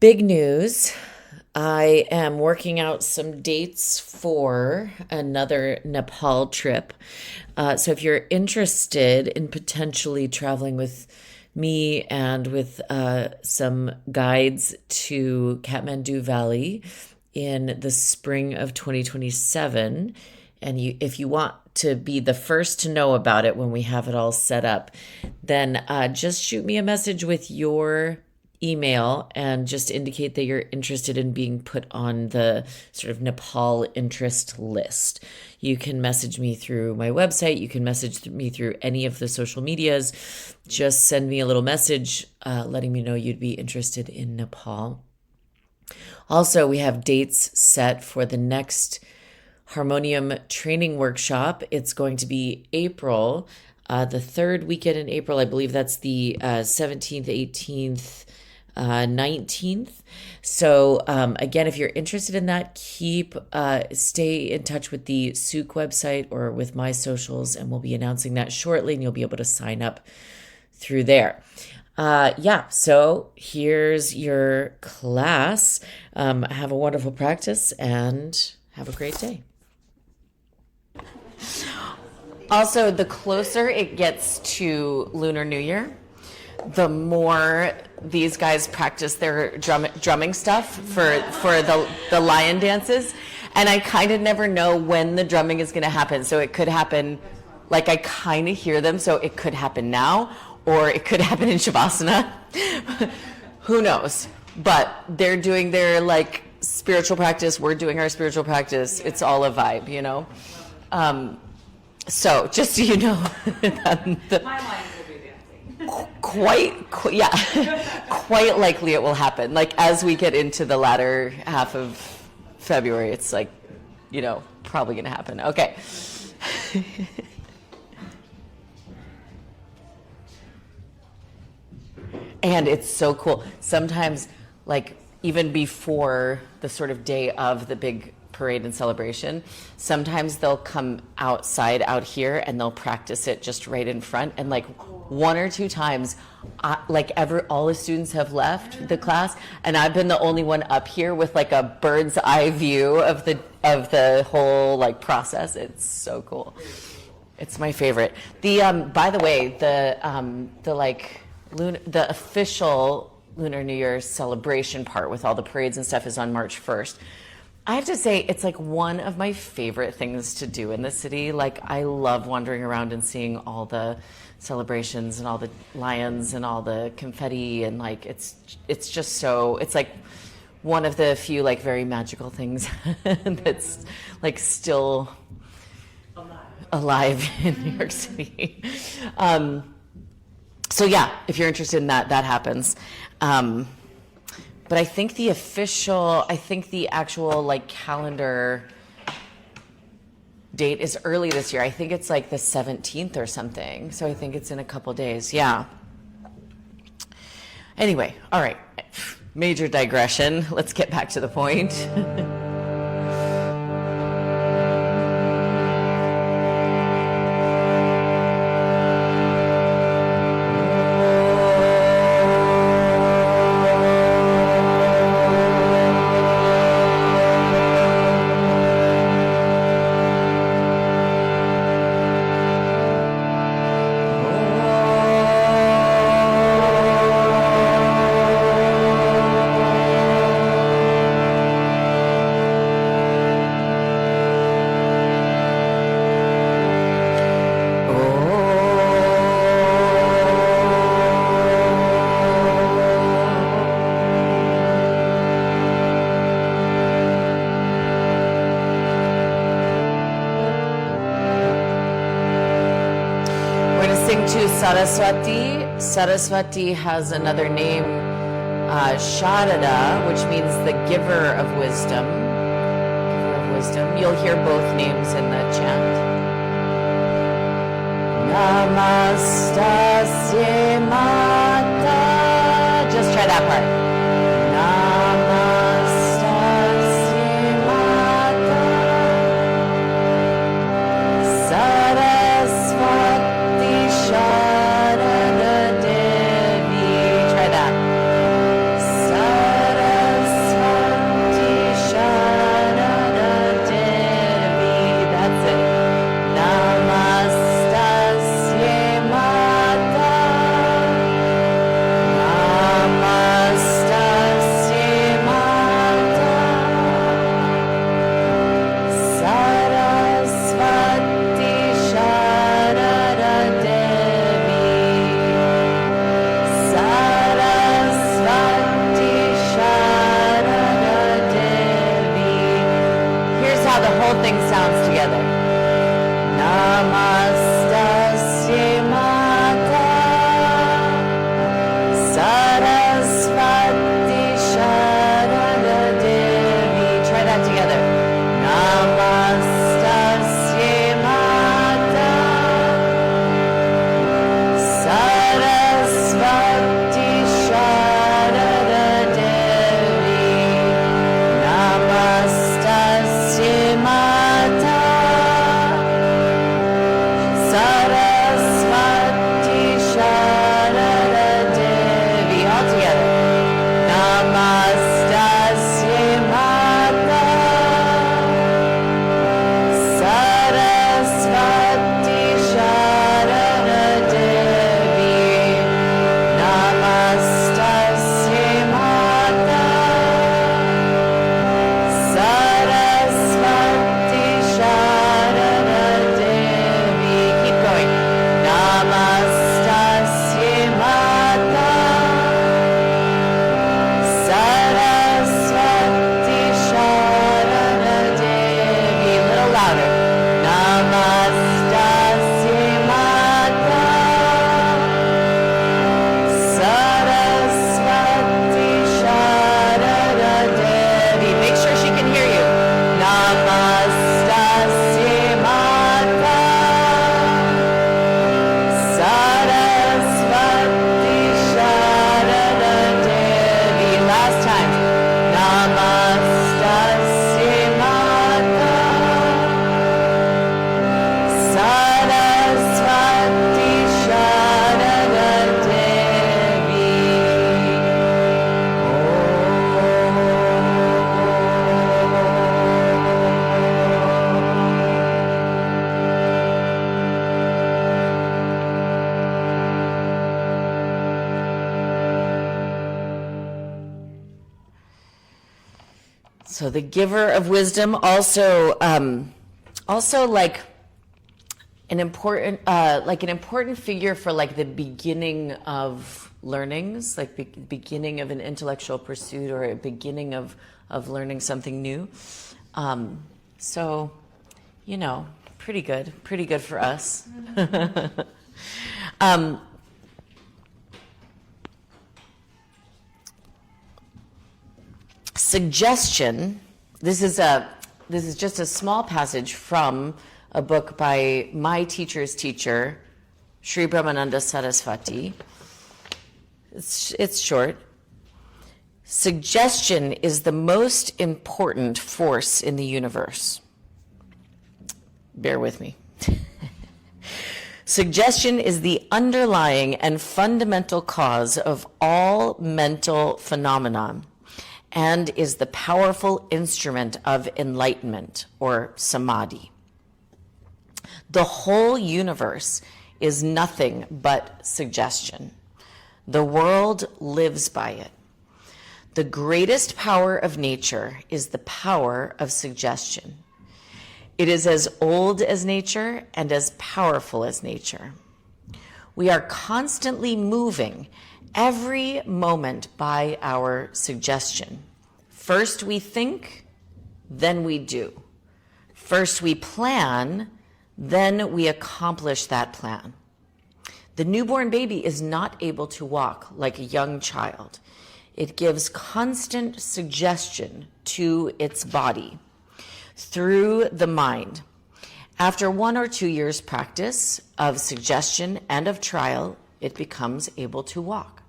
Big news. I am working out some dates for another Nepal trip. So if you're interested in potentially traveling with me and with some guides to Kathmandu Valley in the spring of 2027, and if you want to be the first to know about it when we have it all set up, then just shoot me a message with your email and just indicate that you're interested in being put on the sort of Nepal interest list. You can message me through my website. You can message me through any of the social medias. Just send me a little message letting me know you'd be interested in Nepal. Also, we have dates set for the next harmonium training workshop. It's going to be April, the third weekend in April. I believe that's the 17th, 18th, 19th. So again, if you're interested in that, stay in touch with the Souk website or with my socials, and we'll be announcing that shortly, and you'll be able to sign up through there. So here's your class. Have a wonderful practice and have a great day. Also, the closer it gets to Lunar New Year, the more these guys practice their drumming stuff for the lion dances. And I kind of never know when the drumming is going to happen. So it could happen, like I kind of hear them, so it could happen now, or it could happen in Shavasana. Who knows? But they're doing their like spiritual practice. We're doing our spiritual practice. It's all a vibe, you know? So just so you know, My lions will be dancing. quite likely it will happen. Like as we get into the latter half of February, it's like, you know, probably going to happen. Okay. And it's so cool. Sometimes, like, even before the sort of day of the big parade and celebration, sometimes they'll come outside out here and they'll practice it just right in front. And like one or two times, all the students have left the class, and I've been the only one up here with like a bird's eye view of the whole like process. It's so cool. It's my favorite. By the way, the official Lunar New Year celebration part with all the parades and stuff is on March 1st. I have to say, it's like one of my favorite things to do in the city. Like, I love wandering around and seeing all the celebrations and all the lions and all the confetti, and like it's just so, it's like one of the few like very magical things that's like still alive in New York City. So yeah, if you're interested in that, that happens. But I think the actual like calendar date is early this year. I think it's like the 17th or something. So I think it's in a couple days. Yeah. Anyway, all right. Major digression. Let's get back to the point. To Saraswati. Saraswati has another name, Sharada, which means the giver of wisdom. Giver of wisdom. You'll hear both names in the chant. Namastasye Mata. Just try that part. Namastasye Mata. Saraswati Sharada Devi. Try that. Saraswati. So the giver of wisdom, also like an important figure for like the beginning of learnings, like beginning of an intellectual pursuit or a beginning of learning something new. So, pretty good for us. Suggestion. This is just a small passage from a book by my teacher's teacher, Sri Brahmananda Saraswati. It's short. Suggestion is the most important force in the universe. Bear with me. Suggestion is the underlying and fundamental cause of all mental phenomenon and is the powerful instrument of enlightenment or samadhi. The whole universe is nothing but suggestion. The world lives by it. The greatest power of nature is the power of suggestion. It is as old as nature and as powerful as nature. We are constantly moving every moment by our suggestion. First we think, then we do. First we plan, then we accomplish that plan. The newborn baby is not able to walk like a young child. It gives constant suggestion to its body through the mind. After 1 or 2 years' practice of suggestion and of trial, it becomes able to walk.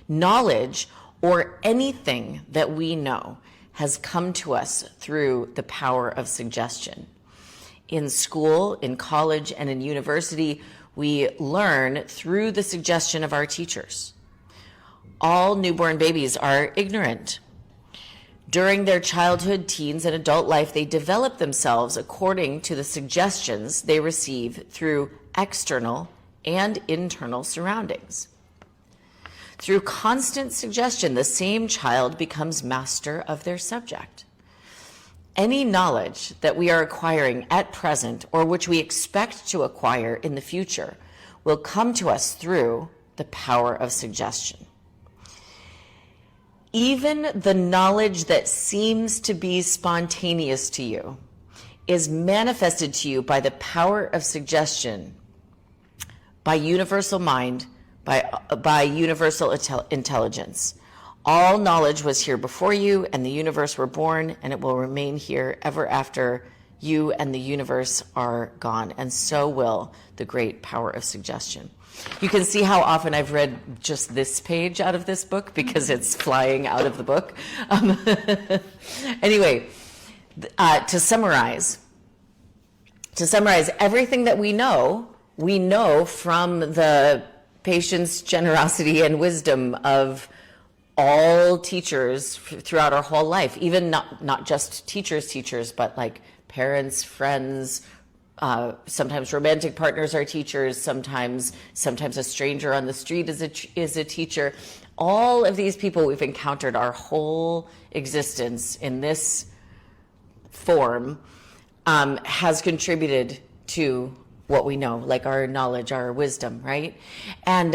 Knowledge, or anything that we know, has come to us through the power of suggestion. In school, in college, and in university, we learn through the suggestion of our teachers. All newborn babies are ignorant. During their childhood, teens, and adult life, they develop themselves according to the suggestions they receive through external and internal surroundings. Through constant suggestion, the same child becomes master of their subject. Any knowledge that we are acquiring at present or which we expect to acquire in the future will come to us through the power of suggestion. Even the knowledge that seems to be spontaneous to you is manifested to you by the power of suggestion, by universal mind, by universal intelligence. All knowledge was here before you, and the universe were born, and it will remain here ever after you and the universe are gone, and so will the great power of suggestion. You can see how often I've read just this page out of this book because it's flying out of the book. Anyway, to summarize everything that we know from the patience, generosity, and wisdom of all teachers throughout our whole life, even not just teachers, but like parents, friends, sometimes romantic partners are teachers, sometimes a stranger on the street is a teacher. All of these people we've encountered our whole existence in this form has contributed to what we know, like our knowledge, our wisdom, right? And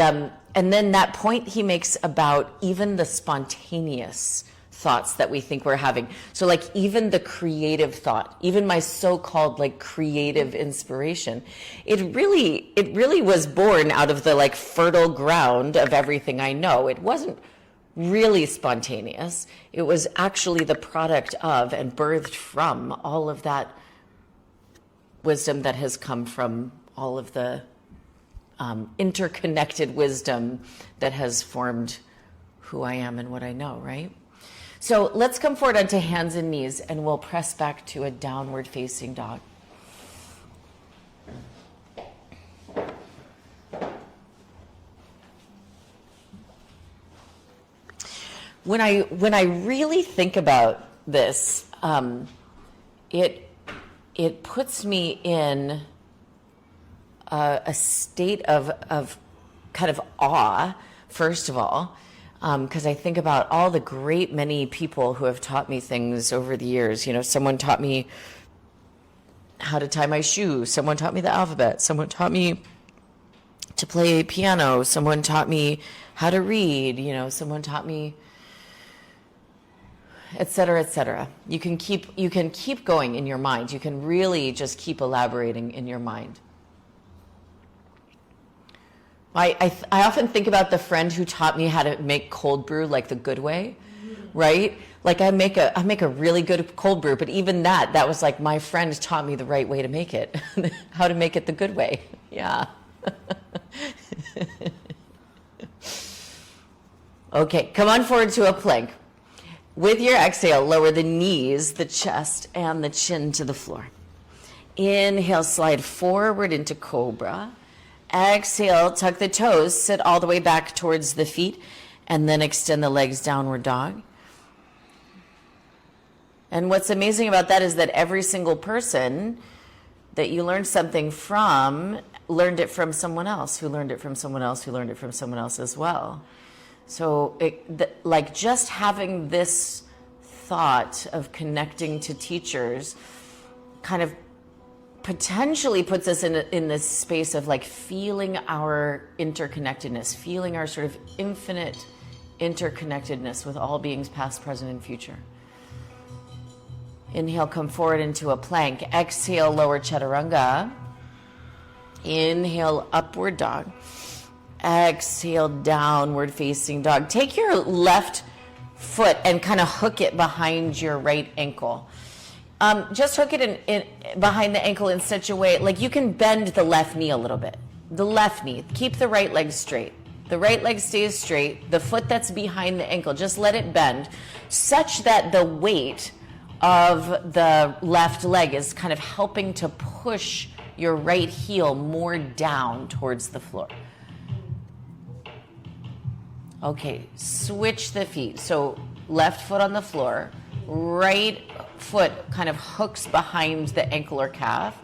then that point he makes about even the spontaneous thoughts that we think we're having. So like even the creative thought, even my so-called like creative inspiration, it really was born out of the like fertile ground of everything I know. It wasn't really spontaneous. It was actually the product of and birthed from all of that wisdom that has come from all of the interconnected wisdom that has formed who I am and what I know, right? So let's come forward onto hands and knees, and we'll press back to a downward facing dog. When I really think about this, it puts me in a state of kind of awe, first of all, Because I think about all the great many people who have taught me things over the years. You know, someone taught me how to tie my shoe. Someone taught me the alphabet. Someone taught me to play piano. Someone taught me how to read. You know, someone taught me, et cetera, et cetera. You can keep going in your mind. You can really just keep elaborating in your mind. I often think about the friend who taught me how to make cold brew like the good way, right? Like I make a really good cold brew, but even that was like my friend taught me the right way to make it, how to make it the good way. Yeah. Okay, come on forward to a plank. With your exhale, lower the knees, the chest, and the chin to the floor. Inhale, slide forward into cobra. Exhale, tuck the toes, sit all the way back towards the feet, and then extend the legs, downward dog. And what's amazing about that is that every single person that you learned something from learned it from someone else, who learned it from someone else, who learned it from someone else as well. So like just having this thought of connecting to teachers kind of potentially puts us in this space of like feeling our interconnectedness, feeling our sort of infinite interconnectedness with all beings past, present, and future. Inhale, come forward into a plank. Exhale, lower chaturanga. Inhale, upward dog. Exhale, downward facing dog. Take your left foot and kind of hook it behind your right ankle. Just hook it in behind the ankle in such a way, like you can bend the left knee a little bit. The left knee. Keep the right leg straight. The right leg stays straight. The foot that's behind the ankle, just let it bend such that the weight of the left leg is kind of helping to push your right heel more down towards the floor. Okay, switch the feet. So left foot on the floor, right foot kind of hooks behind the ankle or calf,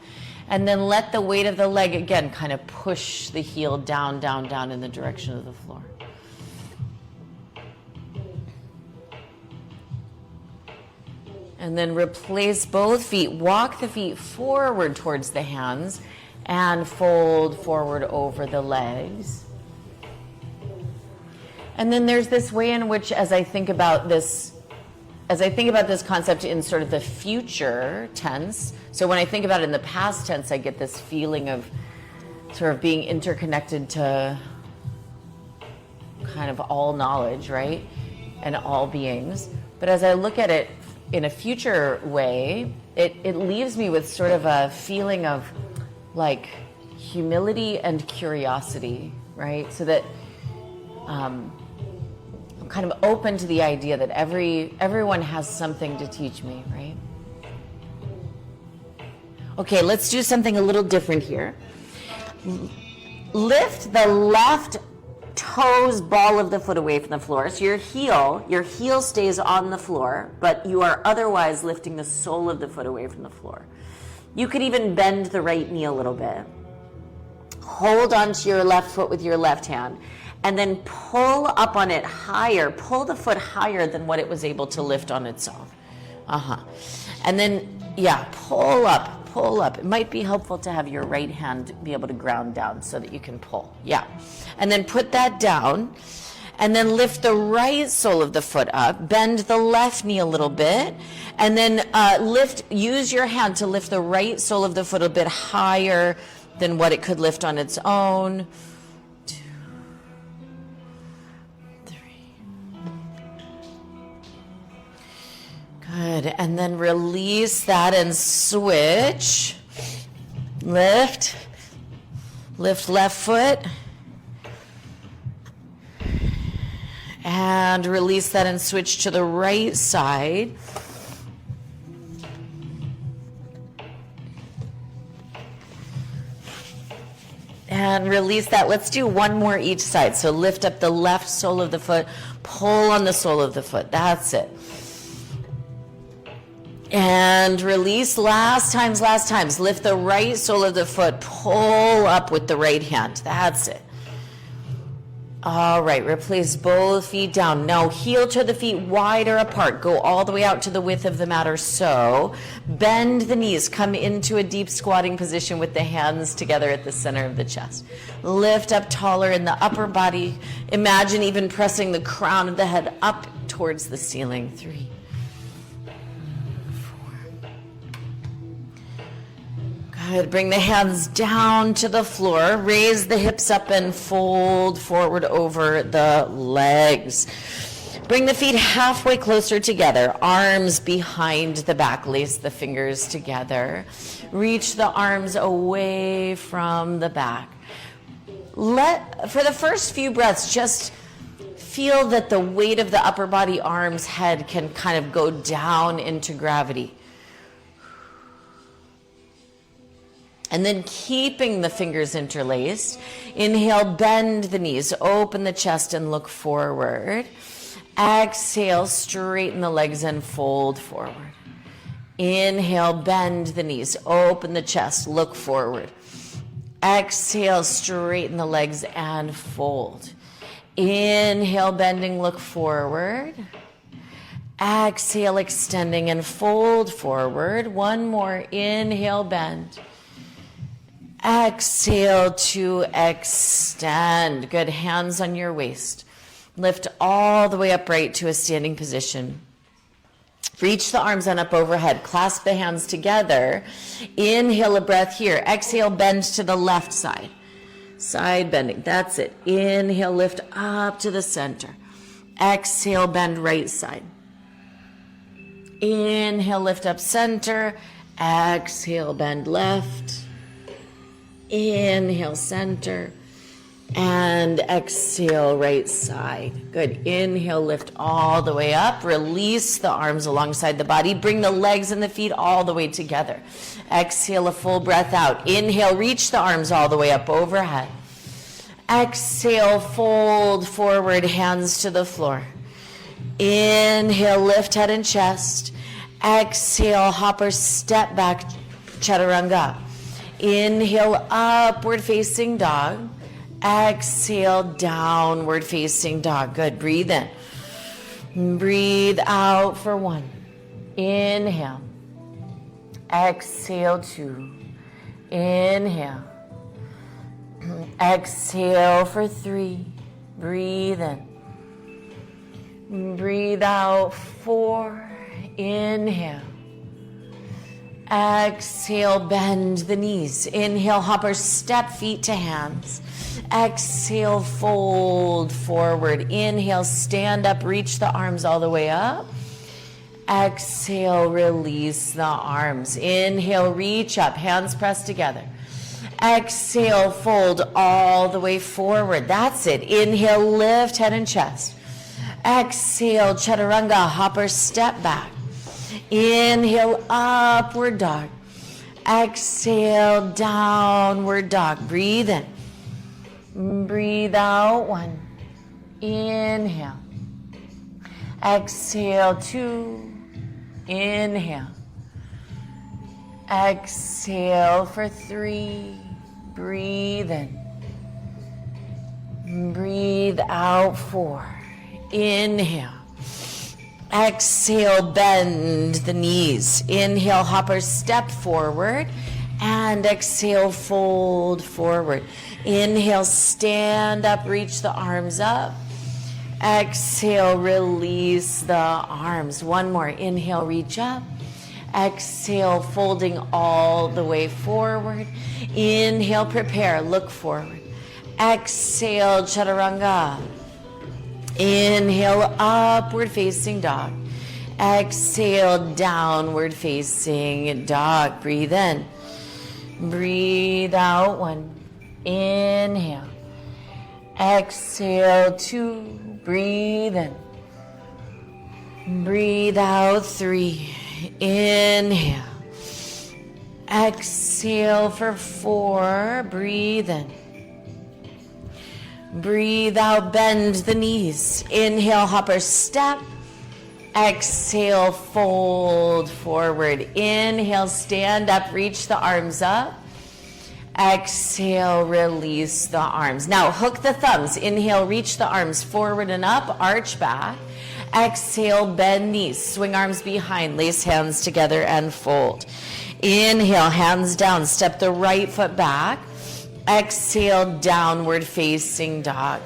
and then let the weight of the leg again kind of push the heel down, down, down in the direction of the floor. And then replace both feet. Walk the feet forward towards the hands and fold forward over the legs. And then there's this way in which, as I think about this concept in sort of the future tense, so when I think about it in the past tense, I get this feeling of sort of being interconnected to kind of all knowledge, right? And all beings. But as I look at it in a future way, it leaves me with sort of a feeling of like humility and curiosity, right? So that I'm kind of open to the idea that everyone has something to teach me, right? Okay, let's do something a little different here. Lift the left toes, ball of the foot away from the floor. So your heel stays on the floor, but you are otherwise lifting the sole of the foot away from the floor. You could even bend the right knee a little bit. Hold onto your left foot with your left hand, and then pull up on it higher. Pull the foot higher than what it was able to lift on its own. And then, pull up. It might be helpful to have your right hand be able to ground down so that you can pull. Yeah. And then put that down. And then lift the right sole of the foot up. Bend the left knee a little bit. And then use your hand to lift the right sole of the foot a bit higher than what it could lift on its own. 2, 3. Good. And then release that and switch. Lift left foot. And release that and switch to the right side. And release that. Let's do one more each side. So lift up the left sole of the foot, pull on the sole of the foot. That's it. And release. Last times. Lift the right sole of the foot, pull up with the right hand. That's it. All right, replace both feet down. Now heel toe the feet wider apart. Go all the way out to the width of the mat or so. Bend the knees. Come into a deep squatting position with the hands together at the center of the chest. Lift up taller in the upper body. Imagine even pressing the crown of the head up towards the ceiling. 3, 4. Good. Bring the hands down to the floor. Raise the hips up and fold forward over the legs. Bring the feet halfway closer together. Arms behind the back. Lace the fingers together. Reach the arms away from the back. For the first few breaths, just feel that the weight of the upper body, arms, head can kind of go down into gravity. And then keeping the fingers interlaced, inhale, bend the knees, open the chest and look forward. Exhale, straighten the legs and fold forward. Inhale, bend the knees, open the chest, look forward. Exhale, straighten the legs and fold. Inhale, bending, look forward. Exhale, extending and fold forward. One more, inhale, bend. Exhale to extend. Good. Hands on your waist. Lift all the way upright to a standing position. Reach the arms on up overhead. Clasp the hands together. Inhale a breath here. Exhale, bend to the left side. Side bending. That's it. Inhale, lift up to the center. Exhale, bend right side. Inhale, lift up center. Exhale, bend left. Inhale, center, and exhale, right side. Good. Inhale, lift all the way up. Release the arms alongside the body. Bring the legs and the feet all the way together. Exhale, a full breath out. Inhale, reach the arms all the way up overhead. Exhale, fold forward, hands to the floor. Inhale, lift head and chest. Exhale, hopper, step back, chaturanga. Inhale, upward facing dog. Exhale, downward facing dog. Good. Breathe in. Breathe out for 1. Inhale. Exhale, 2. Inhale. Exhale for 3. Breathe in. Breathe out 4. Inhale. Exhale, bend the knees. Inhale, hopper, step feet to hands. Exhale, fold forward. Inhale, stand up, reach the arms all the way up. Exhale, release the arms. Inhale, reach up, hands pressed together. Exhale, fold all the way forward. That's it. Inhale, lift head and chest. Exhale, chaturanga, hopper, step back. Inhale, upward dog. Exhale, downward dog. Breathe in. Breathe out 1. Inhale. Exhale 2. Inhale. Exhale for 3. Breathe in. Breathe out 4. Inhale. Exhale, bend the knees. Inhale, hopper, step forward. And exhale, fold forward. Inhale, stand up, reach the arms up. Exhale, release the arms. One more. Inhale, reach up. Exhale, folding all the way forward. Inhale, prepare, look forward. Exhale, chaturanga. Inhale, upward facing dog. Exhale, downward facing dog. Breathe in. Breathe out 1. Inhale. Exhale 2. Breathe in. Breathe out 3. Inhale. Exhale for 4. Breathe in. Breathe out, bend the knees. Inhale, hopper, step. Exhale, fold forward. Inhale, stand up, reach the arms up. Exhale, release the arms. Now hook the thumbs. Inhale, reach the arms forward and up, arch back. Exhale, bend knees, swing arms behind, lace hands together and fold. Inhale, hands down, step the right foot back. Exhale, downward facing dog.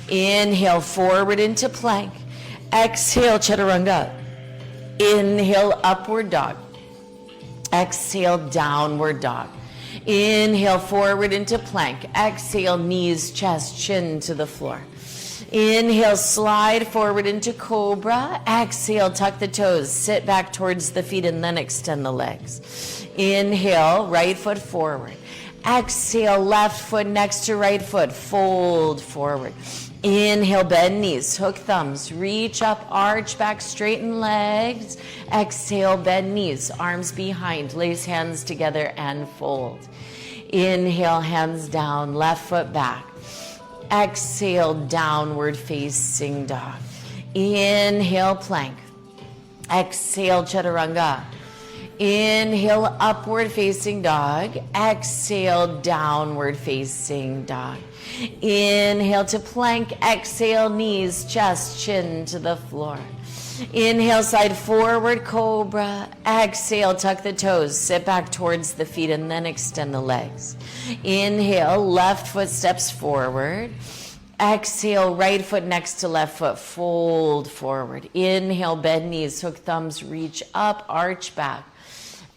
Inhale, forward into plank. Exhale, chaturanga. Inhale, upward dog. Exhale, downward dog. Inhale, forward into plank. Exhale, knees, chest, chin to the floor. Inhale, slide forward into cobra. Exhale, tuck the toes, sit back towards the feet and then extend the legs. Inhale, right foot forward. Exhale, left foot next to right foot, fold forward. Inhale, bend knees, hook thumbs, reach up, arch back, straighten legs. Exhale, bend knees, arms behind, lace hands together and fold. Inhale, hands down, left foot back. Exhale, downward facing dog. Inhale, plank. Exhale, chaturanga. Inhale, upward facing dog. Exhale, downward facing dog. Inhale to plank. Exhale, knees, chest, chin to the floor. Inhale, side forward, cobra. Exhale, tuck the toes, sit back towards the feet and then extend the legs. Inhale, left foot steps forward. Exhale, right foot next to left foot, fold forward. Inhale, bend knees, hook thumbs, reach up, arch back.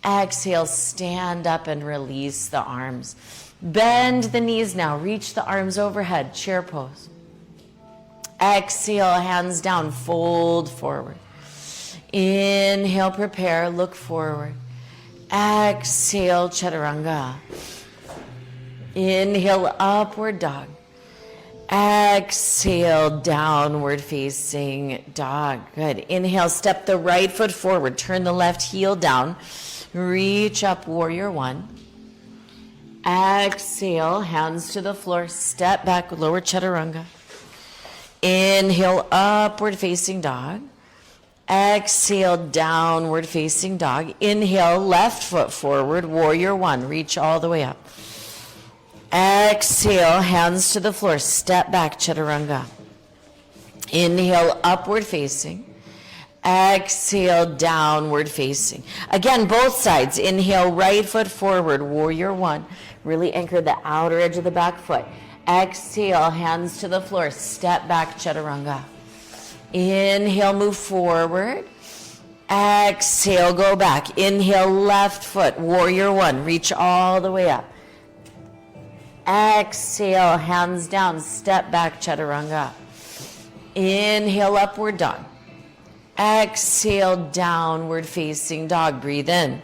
Exhale, stand up and release the arms. Bend the knees now, reach the arms overhead, chair pose. Exhale, hands down, fold forward. Inhale, prepare, look forward. Exhale, chaturanga. Inhale, upward dog. Exhale, downward facing dog. Good. Inhale, step the right foot forward, turn the left heel down. Reach up, warrior one. Exhale, hands to the floor, step back, lower chaturanga. Inhale, upward facing dog. Exhale, downward facing dog. Inhale, left foot forward, warrior one. Reach all the way up. Exhale, hands to the floor, step back, chaturanga. Inhale, upward facing. Exhale, downward facing. Again, both sides. Inhale, right foot forward, warrior one. Really anchor the outer edge of the back foot. Exhale, hands to the floor, step back, chaturanga. Inhale, move forward. Exhale, go back. Inhale, left foot, warrior one. Reach all the way up. Exhale, hands down, step back, chaturanga. Inhale, upward dog. Exhale, downward facing dog. Breathe in.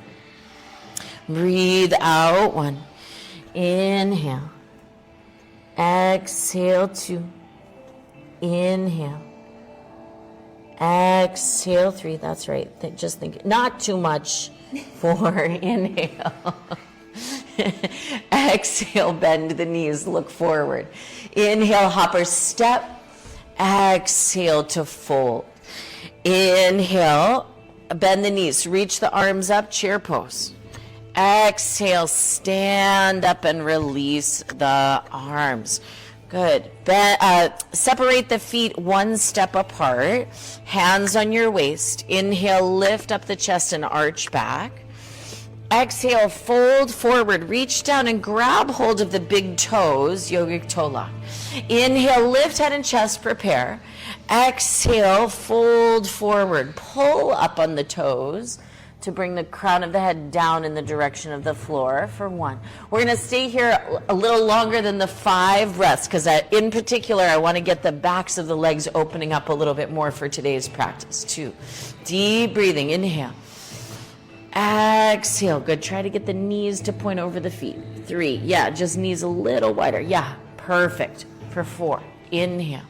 Breathe out, one. Inhale. Exhale, two. Inhale. Exhale, three. That's right. Just think, not too much. Four. Inhale. Exhale, bend the knees, look forward. Inhale, hopper step. Exhale to fold. Inhale, bend the knees, reach the arms up, chair pose. Exhale, stand up and release the arms. Good. Separate the feet one step apart, hands on your waist. Inhale, lift up the chest and arch back. Exhale, fold forward, reach down and grab hold of the big toes, yogic toe lock. Inhale, lift head and chest, prepare. Exhale, fold forward, pull up on the toes to bring the crown of the head down in the direction of the floor for one. We're going to stay here a little longer than the 5 breaths because in particular I want to get the backs of the legs opening up a little bit more for today's practice. 2, deep breathing, inhale. Exhale, good. Try to get the knees to point over the feet. 3, yeah, just knees a little wider. Yeah, perfect. For 4, inhale.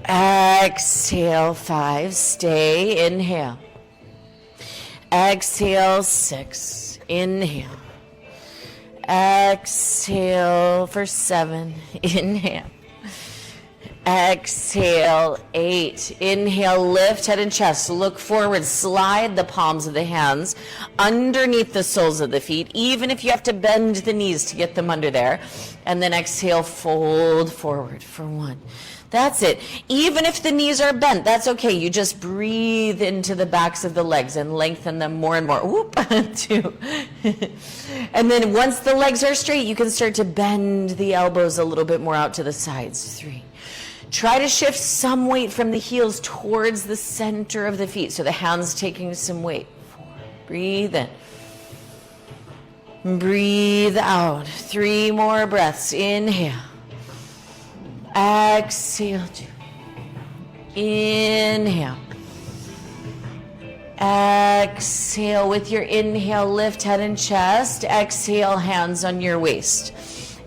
Exhale, 5, stay, inhale. Exhale, 6, inhale. Exhale for 7, inhale. Exhale, 8. Inhale, lift head and chest. Look forward, slide the palms of the hands underneath the soles of the feet, even if you have to bend the knees to get them under there. And then exhale, fold forward for 1. That's it. Even if the knees are bent, that's okay. You just breathe into the backs of the legs and lengthen them more and more. Whoop, 2. And then once the legs are straight, you can start to bend the elbows a little bit more out to the sides. 3. Try to shift some weight from the heels towards the center of the feet. So the hands taking some weight. 4. Breathe in. Breathe out. 3 more breaths. Inhale. Exhale. 2. Inhale. Exhale. With your inhale, lift head and chest. Exhale, hands on your waist.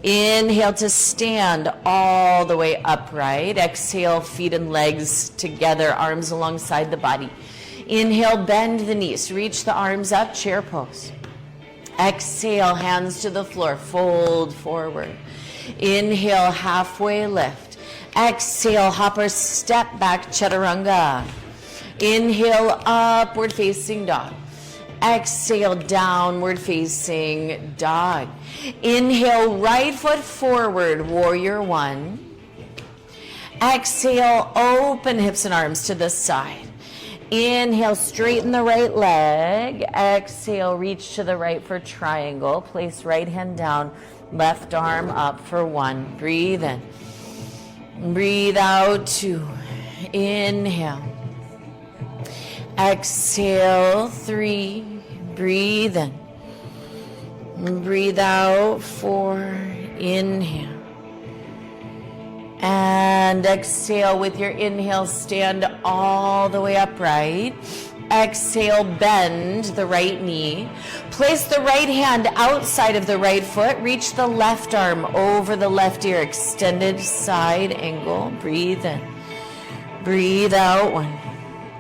Inhale to stand all the way upright. Exhale, feet and legs together, arms alongside the body. Inhale, bend the knees. Reach the arms up, chair pose. Exhale, hands to the floor, fold forward. Inhale, halfway lift. Exhale, hopper step back, chaturanga. Inhale, upward facing dog. Exhale, downward facing dog. Inhale, right foot forward, warrior 1. Exhale, open hips and arms to the side. Inhale, straighten the right leg. Exhale, reach to the right for triangle. Place right hand down, left arm up for 1. Breathe in. Breathe out, 2. Inhale. Exhale, 3. Breathe in. Breathe out, 4. Inhale. And exhale. With your inhale, stand all the way upright. Exhale, bend the right knee. Place the right hand outside of the right foot. Reach the left arm over the left ear. Extended side angle. Breathe in. Breathe out, 1.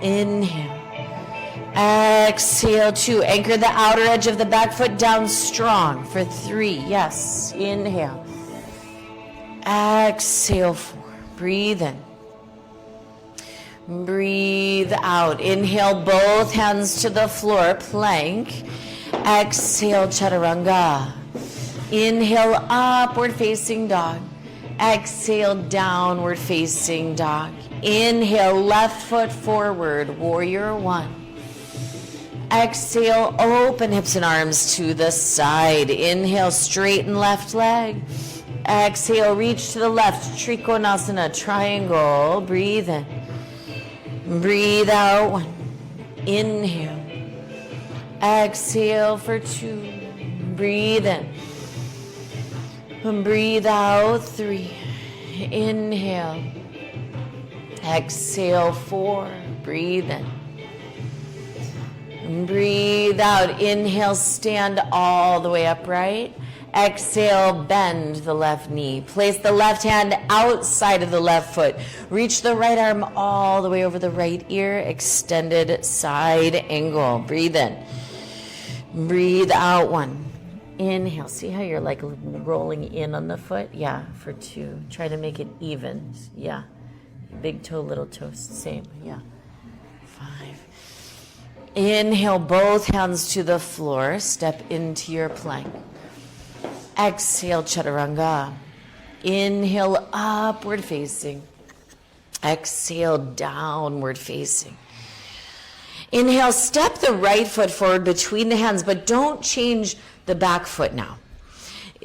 Inhale. Exhale, 2. Anchor the outer edge of the back foot down strong for 3. Yes. Inhale. Exhale, 4. Breathe in. Breathe out. Inhale, both hands to the floor, plank. Exhale, chaturanga. Inhale, upward facing dog. Exhale, downward facing dog. Inhale, left foot forward, warrior 1. Exhale, open hips and arms to the side. Inhale, straighten left leg. Exhale, reach to the left, trikonasana, triangle. Breathe in. Breathe out, 1. Inhale. Exhale for 2. Breathe in. And breathe out, 3. Inhale. Exhale, 4. Breathe in. And breathe out. Inhale, stand all the way upright. Exhale, bend the left knee. Place the left hand outside of the left foot. Reach the right arm all the way over the right ear. Extended side angle. Breathe in. Breathe out, 1. Inhale. See how you're like rolling in on the foot? Yeah, for 2. Try to make it even. Yeah. Big toe, little toe, same. Yeah. 5. Inhale, both hands to the floor. Step into your plank. Exhale, chaturanga. Inhale, upward facing. Exhale, downward facing. Inhale, step the right foot forward between the hands, but don't change the back foot now.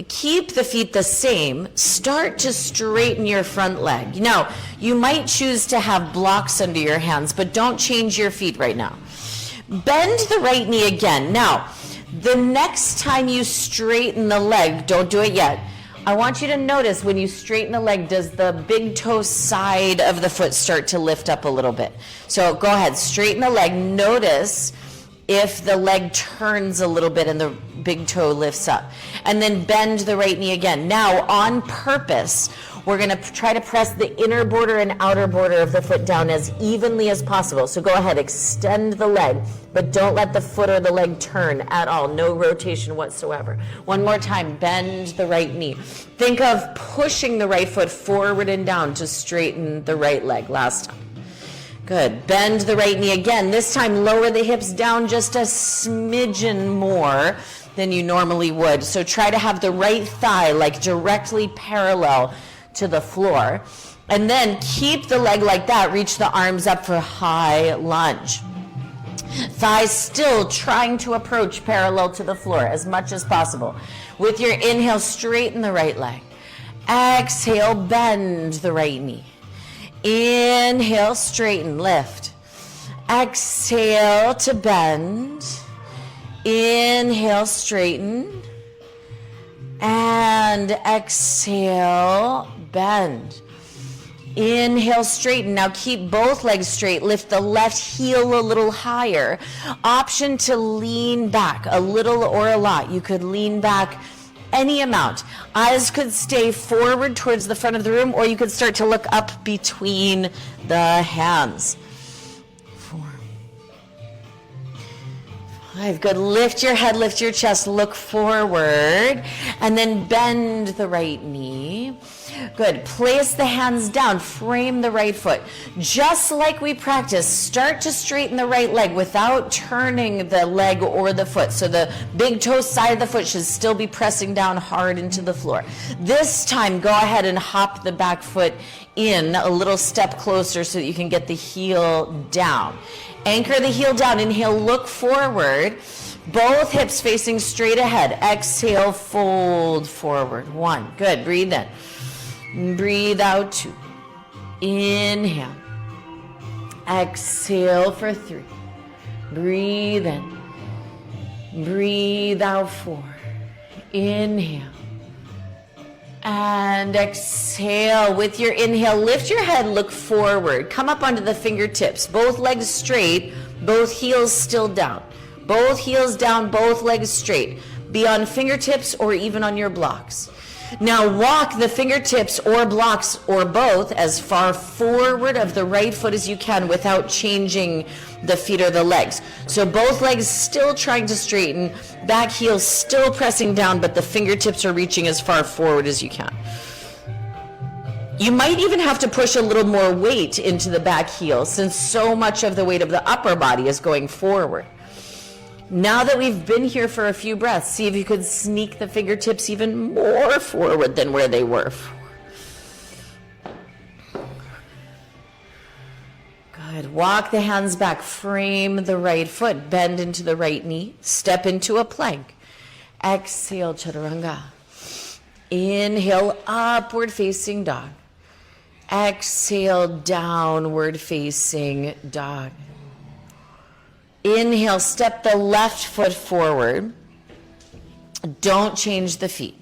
Keep the feet the same. Start to straighten your front leg. Now, you might choose to have blocks under your hands, but don't change your feet right now. Bend the right knee again. Now, the next time you straighten the leg, don't do it yet. I want you to notice when you straighten the leg, does the big toe side of the foot start to lift up a little bit? So go ahead, straighten the leg. Notice if the leg turns a little bit and the big toe lifts up. And then bend the right knee again. Now, on purpose, We're going to try to press the inner border and outer border of the foot down as evenly as possible. So go ahead, extend the leg, but don't let the foot or the leg turn at all. No rotation whatsoever. One more time, bend the right knee. Think of pushing the right foot forward and down to straighten the right leg. Last time. Good. Bend the right knee again. This time, lower the hips down just a smidgen more than you normally would. So try to have the right thigh like directly parallel to the floor. And then keep the leg like that. Reach the arms up for high lunge. Thighs still trying to approach parallel to the floor as much as possible. With your inhale, straighten the right leg. Exhale, bend the right knee. Inhale, straighten, lift. Exhale to bend. Inhale, straighten. And exhale, bend. Inhale, straighten. Now keep both legs straight. Lift the left heel a little higher. Option to lean back a little or a lot. You could lean back any amount. Eyes could stay forward towards the front of the room, or you could start to look up between the hands. 4, 5, good. Lift your head, lift your chest, look forward, and then bend the right knee. Good. Place the hands down, frame the right foot. Just like we practiced, start to straighten the right leg without turning the leg or the foot. So the big toe side of the foot should still be pressing down hard into the floor. This time, go ahead and hop the back foot in a little step closer so that you can get the heel down. Anchor the heel down. Inhale, look forward. Both hips facing straight ahead. Exhale, fold forward. 1. Good. Breathe in. Breathe out. 2. Inhale. Exhale for 3. Breathe in. Breathe out. 4. Inhale. And exhale. With your inhale, lift your head, look forward. Come up onto the fingertips. Both legs straight, both heels still down. Both heels down, both legs straight. Be on fingertips or even on your blocks. Now walk the fingertips or blocks or both as far forward of the right foot as you can without changing the feet or the legs. So both legs still trying to straighten, back heel still pressing down, but the fingertips are reaching as far forward as you can. You might even have to push a little more weight into the back heel since so much of the weight of the upper body is going forward. Now that we've been here for a few breaths, see if you could sneak the fingertips even more forward than where they were. Good. Walk the hands back. Frame the right foot. Bend into the right knee. Step into a plank. Exhale, chaturanga. Inhale, upward facing dog. Exhale, downward facing dog. Inhale, step the left foot forward. Don't change the feet.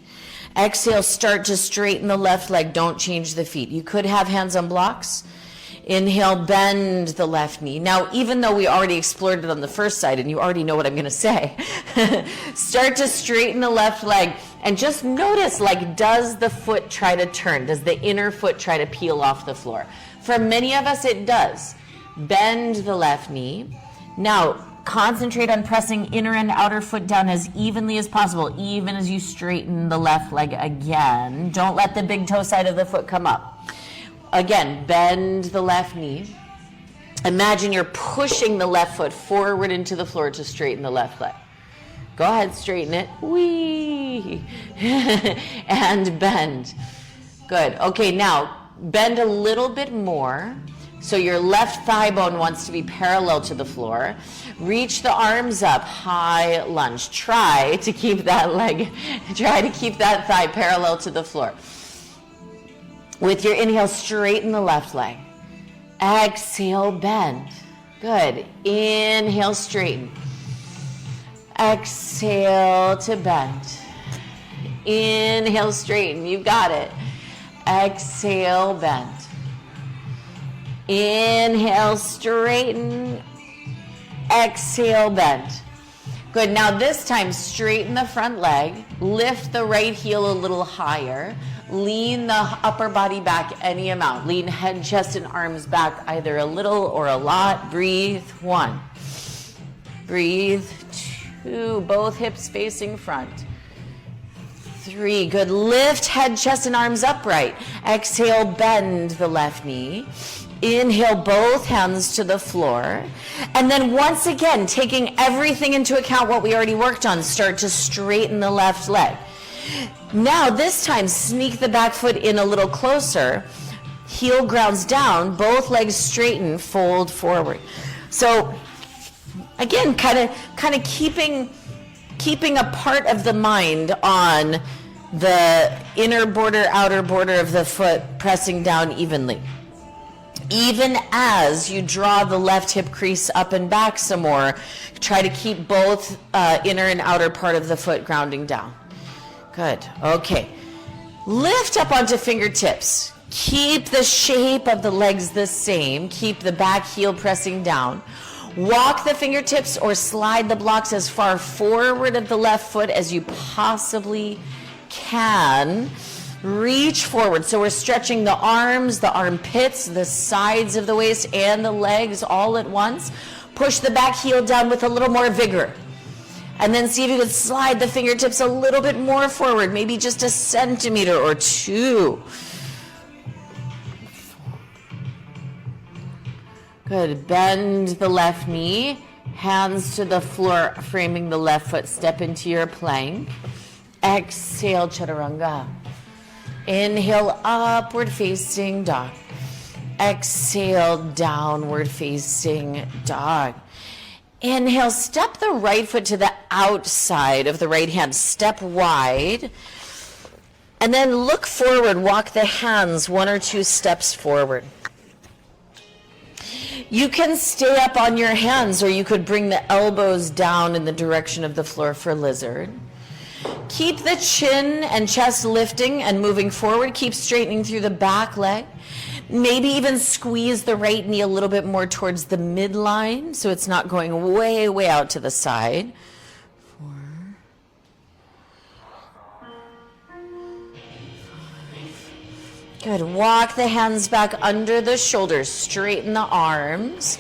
Exhale, start to straighten the left leg. Don't change the feet. You could have hands on blocks. Inhale, bend the left knee. Now, even though we already explored it on the first side and you already know what I'm going to say, start to straighten the left leg and just notice, like, does the foot try to turn? Does the inner foot try to peel off the floor? For many of us, it does. Bend the left knee. Now, concentrate on pressing inner and outer foot down as evenly as possible, even as you straighten the left leg again. Don't let the big toe side of the foot come up. Again, bend the left knee. Imagine you're pushing the left foot forward into the floor to straighten the left leg. Go ahead, straighten it. Whee! And bend. Good. Okay, now bend a little bit more. So your left thigh bone wants to be parallel to the floor. Reach the arms up, high lunge. Try to keep that thigh parallel to the floor. With your inhale, straighten the left leg. Exhale, bend. Good. Inhale, straighten. Exhale to bend. Inhale, straighten. You got it. Exhale, bend. Inhale, straighten. Exhale, bend. Good. Now this time, straighten the front leg. Lift the right heel a little higher. Lean the upper body back any amount. Lean head, chest, and arms back either a little or a lot. Breathe. 1. Breathe. 2. Both hips facing front. 3. Good. Lift head, chest, and arms upright. Exhale, bend the left knee. Inhale, both hands to the floor. And then once again, taking everything into account what we already worked on, start to straighten the left leg. Now, this time, sneak the back foot in a little closer. Heel grounds down, both legs straighten, fold forward. So, again, kind of keeping a part of the mind on the inner border, outer border of the foot, pressing down evenly. Even as you draw the left hip crease up and back some more, try to keep both inner and outer part of the foot grounding down. Good. Okay. Lift up onto fingertips. Keep the shape of the legs the same. Keep the back heel pressing down. Walk the fingertips or slide the blocks as far forward of the left foot as you possibly can. Reach forward. So we're stretching the arms, the armpits, the sides of the waist, and the legs all at once. Push the back heel down with a little more vigor. And then see if you can slide the fingertips a little bit more forward, maybe just a centimeter or 2. Good. Bend the left knee, hands to the floor, framing the left foot. Step into your plank. Exhale, chaturanga. Inhale, upward facing dog. Exhale, downward facing dog. Inhale, step the right foot to the outside of the right hand. Step wide. And then look forward. Walk the hands 1 or 2 steps forward. You can stay up on your hands, or you could bring the elbows down in the direction of the floor for lizard. Keep the chin and chest lifting and moving forward. Keep straightening through the back leg. Maybe even squeeze the right knee a little bit more towards the midline so it's not going way, way out to the side. 4, 5. Good. Walk the hands back under the shoulders. Straighten the arms.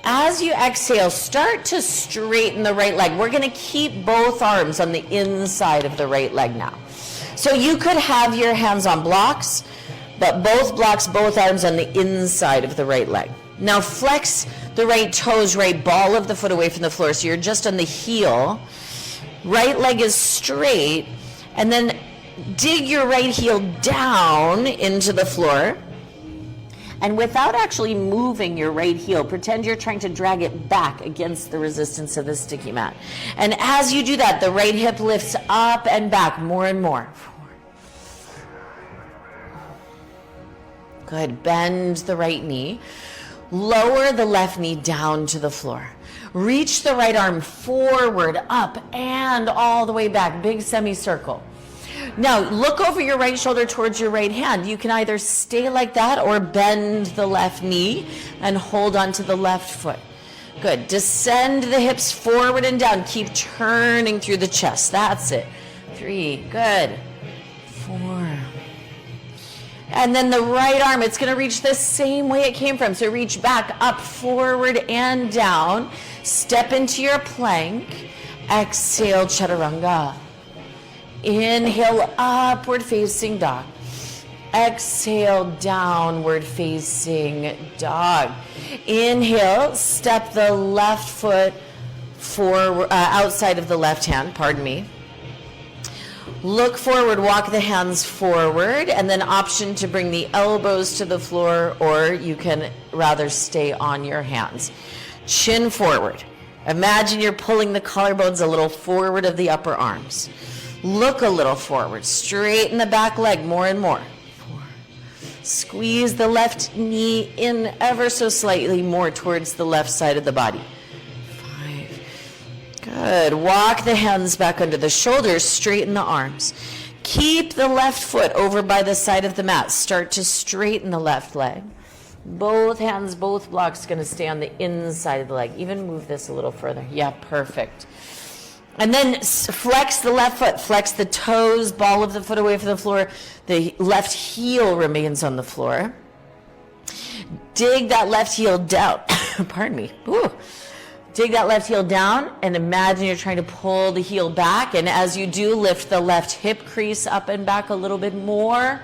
As you exhale, start to straighten the right leg. We're going to keep both arms on the inside of the right leg now. So you could have your hands on blocks, but both blocks, both arms on the inside of the right leg. Now flex the right toes, right ball of the foot away from the floor, so you're just on the heel. Right leg is straight, and then dig your right heel down into the floor. And without actually moving your right heel, pretend you're trying to drag it back against the resistance of the sticky mat. And as you do that, the right hip lifts up and back more and more. Good. Bend the right knee. Lower the left knee down to the floor. Reach the right arm forward, up, and all the way back. Big semicircle. Now, look over your right shoulder towards your right hand. You can either stay like that or bend the left knee and hold on to the left foot. Good. Descend the hips forward and down. Keep turning through the chest. That's it. 3. Good. 4. And then the right arm, it's going to reach the same way it came from. So reach back, up, forward, and down. Step into your plank. Exhale, chaturanga. Inhale, upward facing dog. Exhale, downward facing dog. Inhale, step the left foot forward, outside of the left hand, pardon me. Look forward, walk the hands forward, and then option to bring the elbows to the floor, or you can rather stay on your hands. Chin forward. Imagine you're pulling the collarbones a little forward of the upper arms. Look a little forward. Straighten the back leg more and more. 4. Squeeze the left knee in ever so slightly more towards the left side of the body. 5. Good. Walk the hands back under the shoulders. Straighten the arms. Keep the left foot over by the side of the mat. Start to straighten the left leg. Both hands, both blocks going to stay on the inside of the leg. Even move this a little further. Yeah, perfect. And then flex the left foot, flex the toes, ball of the foot away from the floor. The left heel remains on the floor. Dig that left heel down. Pardon me. Ooh. Dig that left heel down and imagine you're trying to pull the heel back. And as you do, lift the left hip crease up and back a little bit more.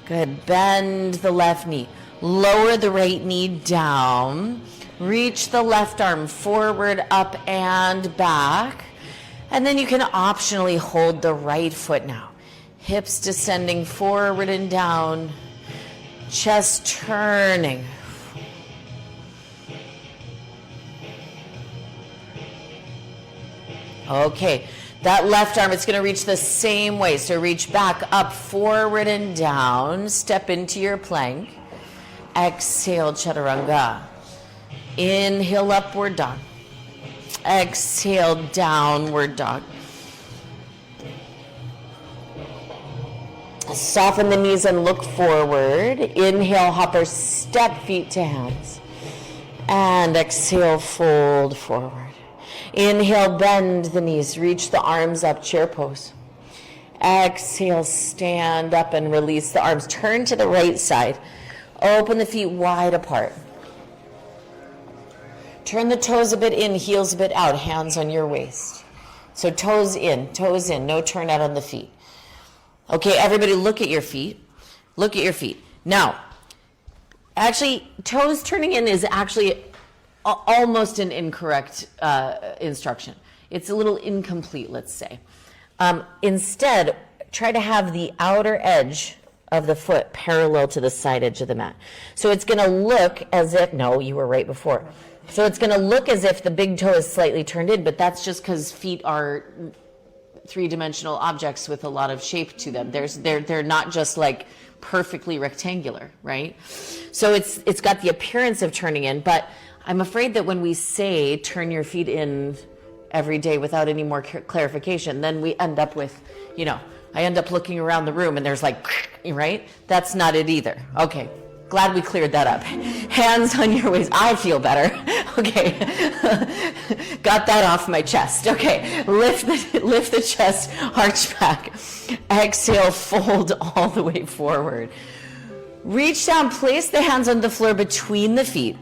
Good. Bend the left knee. Lower the right knee down. Reach the left arm forward, up and back. And then you can optionally hold the right foot now. Hips descending forward and down. Chest turning. Okay, that left arm, it's going to reach the same way. So reach back, up, forward, and down. Step into your plank. Exhale, chaturanga. Inhale, upward dog. Exhale, downward dog. Soften the knees and look forward. Inhale, hopper, step feet to hands. And exhale, fold forward. Inhale, bend the knees, reach the arms up, chair pose. Exhale, stand up and release the arms. Turn to the right side. Open the feet wide apart. Turn the toes a bit in, heels a bit out, hands on your waist. So toes in, no turn out on the feet. Okay, everybody look at your feet. Look at your feet. Now, actually, toes turning in is actually almost an incorrect instruction. It's a little incomplete, let's say. Instead, try to have the outer edge of the foot parallel to the side edge of the mat. So it's going to look as if, no, you were right before. So it's going to look as if the big toe is slightly turned in, but that's just because feet are three-dimensional objects with a lot of shape to them. They're not just like perfectly rectangular, right? So it's got the appearance of turning in, but I'm afraid that when we say turn your feet in every day without any more clarification, then we end up with, I end up looking around the room and there's like, right? That's not it either. Okay, glad we cleared that up. Hands on your waist. I feel better. Okay, got that off my chest. Okay, lift the chest, arch back. Exhale, fold all the way forward. Reach down, place the hands on the floor between the feet.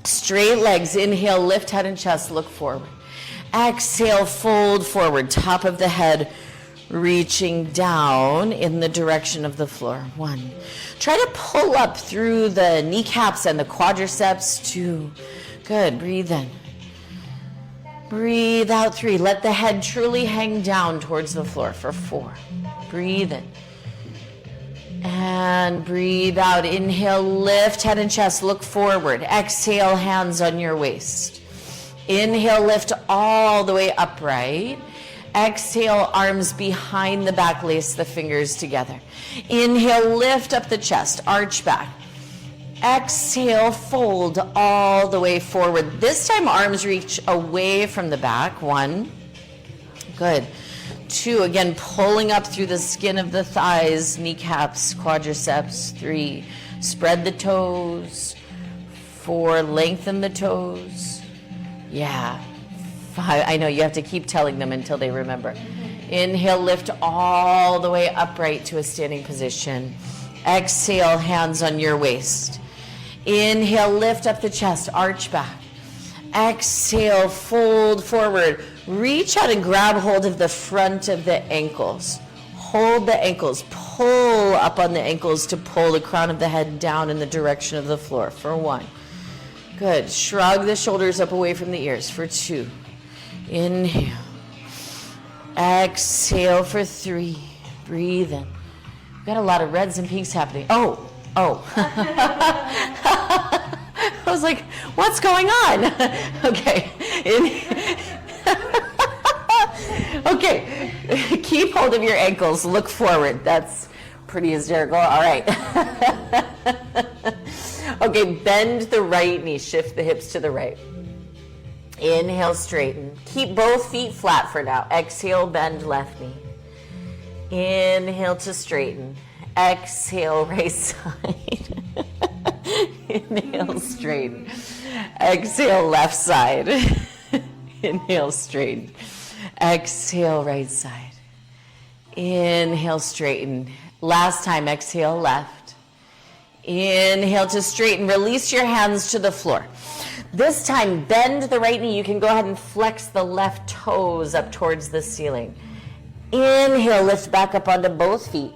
Straight legs, inhale, lift head and chest, look forward. Exhale, fold forward, top of the head, reaching down in the direction of the floor. 1. Try to pull up through the kneecaps and the quadriceps. 2. Good, breathe in. Breathe out. 3. Let the head truly hang down towards the floor for 4. Breathe in. And breathe out. Inhale, lift head and chest, look forward. Exhale, hands on your waist. Inhale, lift all the way upright. Exhale, arms behind the back, lace the fingers together. Inhale, lift up the chest, arch back. Exhale, fold all the way forward. This time, arms reach away from the back. 1. Good. 2, again, pulling up through the skin of the thighs, kneecaps, quadriceps. 3, spread the toes. 4, lengthen the toes. Yeah. 5, I know you have to keep telling them until they remember. Inhale, lift all the way upright to a standing position. Exhale, hands on your waist. Inhale, lift up the chest, arch back. Exhale, fold forward. Reach out and grab hold of the front of the ankles. Hold the ankles. Pull up on the ankles to pull the crown of the head down in the direction of the floor for 1. Good. Shrug the shoulders up away from the ears for 2. Inhale. Exhale for 3. Breathe in. We've got a lot of reds and pinks happening. Oh. I was like, what's going on? Okay. Okay. Keep hold of your ankles. Look forward. That's pretty hysterical. All right. Okay, bend the right knee. Shift the hips to the right. Inhale, straighten. Keep both feet flat for now. Exhale, bend left knee. Inhale to straighten. Exhale, right side. Inhale, straighten. Exhale, left side. Inhale, straighten. Exhale, right side. Inhale, straighten. Last time, exhale, left. Inhale to straighten. Release your hands to the floor. This time, bend the right knee. You can go ahead and flex the left toes up towards the ceiling. Inhale, lift back up onto both feet.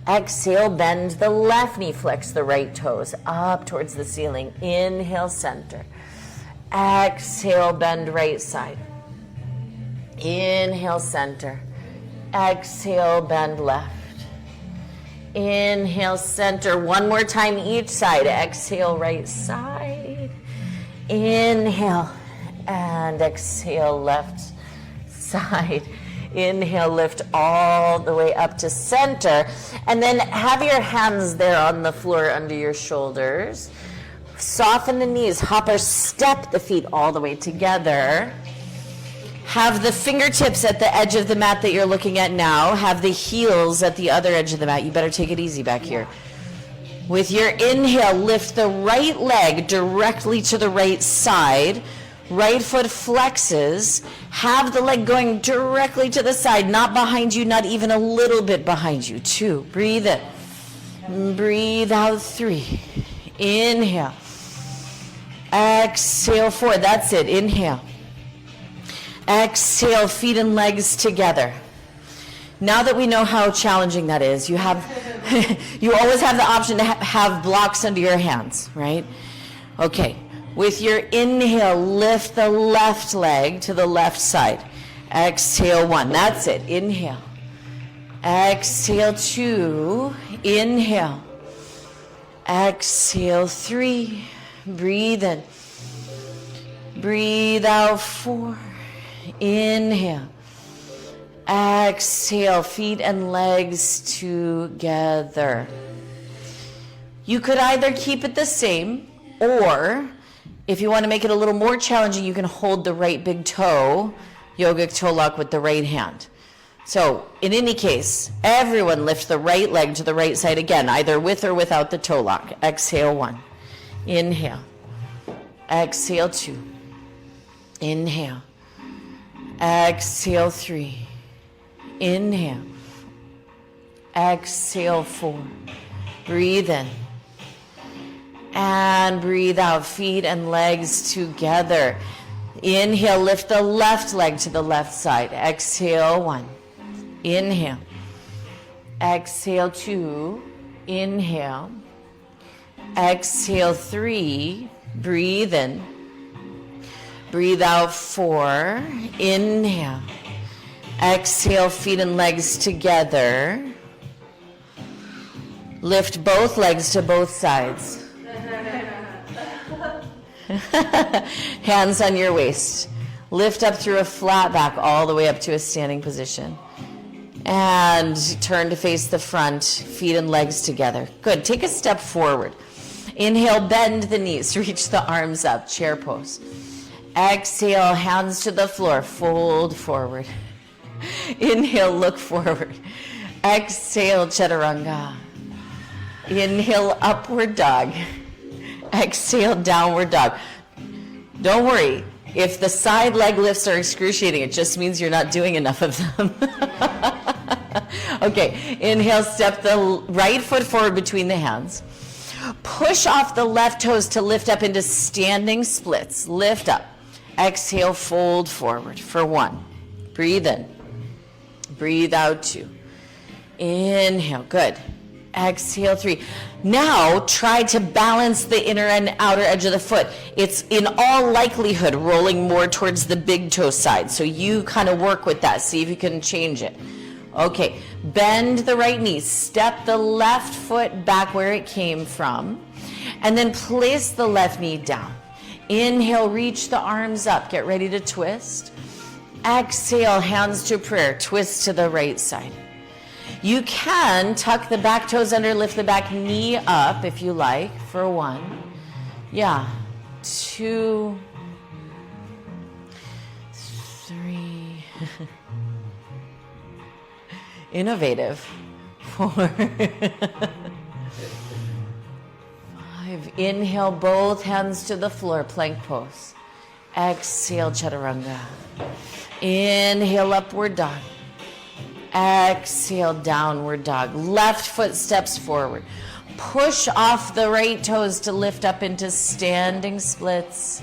Exhale, bend the left knee, flex the right toes up towards the ceiling. Inhale, center. Exhale, bend right side. Inhale, center. Exhale, bend left. Inhale, center. One more time each side. Exhale, right side. Inhale, and exhale, left side. Inhale, lift all the way up to center. And then have your hands there on the floor under your shoulders. Soften the knees, hop or step the feet all the way together. Have the fingertips at the edge of the mat that you're looking at now. Have the heels at the other edge of the mat. You better take it easy back here. With your inhale, lift the right leg directly to the right side. Right foot flexes. Have the leg going directly to the side, not behind you, not even a little bit behind you. 2, breathe in. Breathe out. 3. Inhale. Exhale. 4, that's it. Inhale. Exhale, feet and legs together. Now that we know how challenging that is, you always have the option to have blocks under your hands, right? Okay, with your inhale, lift the left leg to the left side. Exhale, 1, that's it, inhale. Exhale, 2, inhale. Exhale, 3, breathe in. Breathe out, 4. Inhale. Exhale, feet and legs together. You could either keep it the same, or if you want to make it a little more challenging, you can hold the right big toe, yogic toe lock with the right hand. So in any case, everyone lift the right leg to the right side again, either with or without the toe lock. Exhale, 1. Inhale. Exhale, 2. Inhale. Exhale, 3. Inhale. Exhale, 4. Breathe in. And breathe out. Feet and legs together. Inhale, lift the left leg to the left side. Exhale, 1. Inhale. Exhale, 2. Inhale. Exhale, 3. Breathe in. Breathe out, 4. Inhale. Exhale, feet and legs together. Lift both legs to both sides. Hands on your waist. Lift up through a flat back all the way up to a standing position. And turn to face the front, feet and legs together. Good. Take a step forward. Inhale, bend the knees, reach the arms up, chair pose. Exhale, hands to the floor, fold forward. Inhale, look forward. Exhale, chaturanga. Inhale, upward dog. Exhale, downward dog. Don't worry, if the side leg lifts are excruciating, it just means you're not doing enough of them. Okay, inhale, step the right foot forward between the hands. Push off the left toes to lift up into standing splits. Lift up. Exhale, fold forward for 1. Breathe in. Breathe out, 2. Inhale, good. Exhale, 3. Now try to balance the inner and outer edge of the foot. It's in all likelihood rolling more towards the big toe side. So you kind of work with that. See if you can change it. Okay, bend the right knee. Step the left foot back where it came from. And then place the left knee down. Inhale, reach the arms up. Get ready to twist. Exhale, hands to prayer. Twist to the right side. You can tuck the back toes under, lift the back knee up if you like for 1. Yeah. 2, 3. Innovative. 4. 5. Inhale, both hands to the floor, plank pose. Exhale, chaturanga. Inhale, upward dog. Exhale, downward dog. Left foot steps forward. Push off the right toes to lift up into standing splits.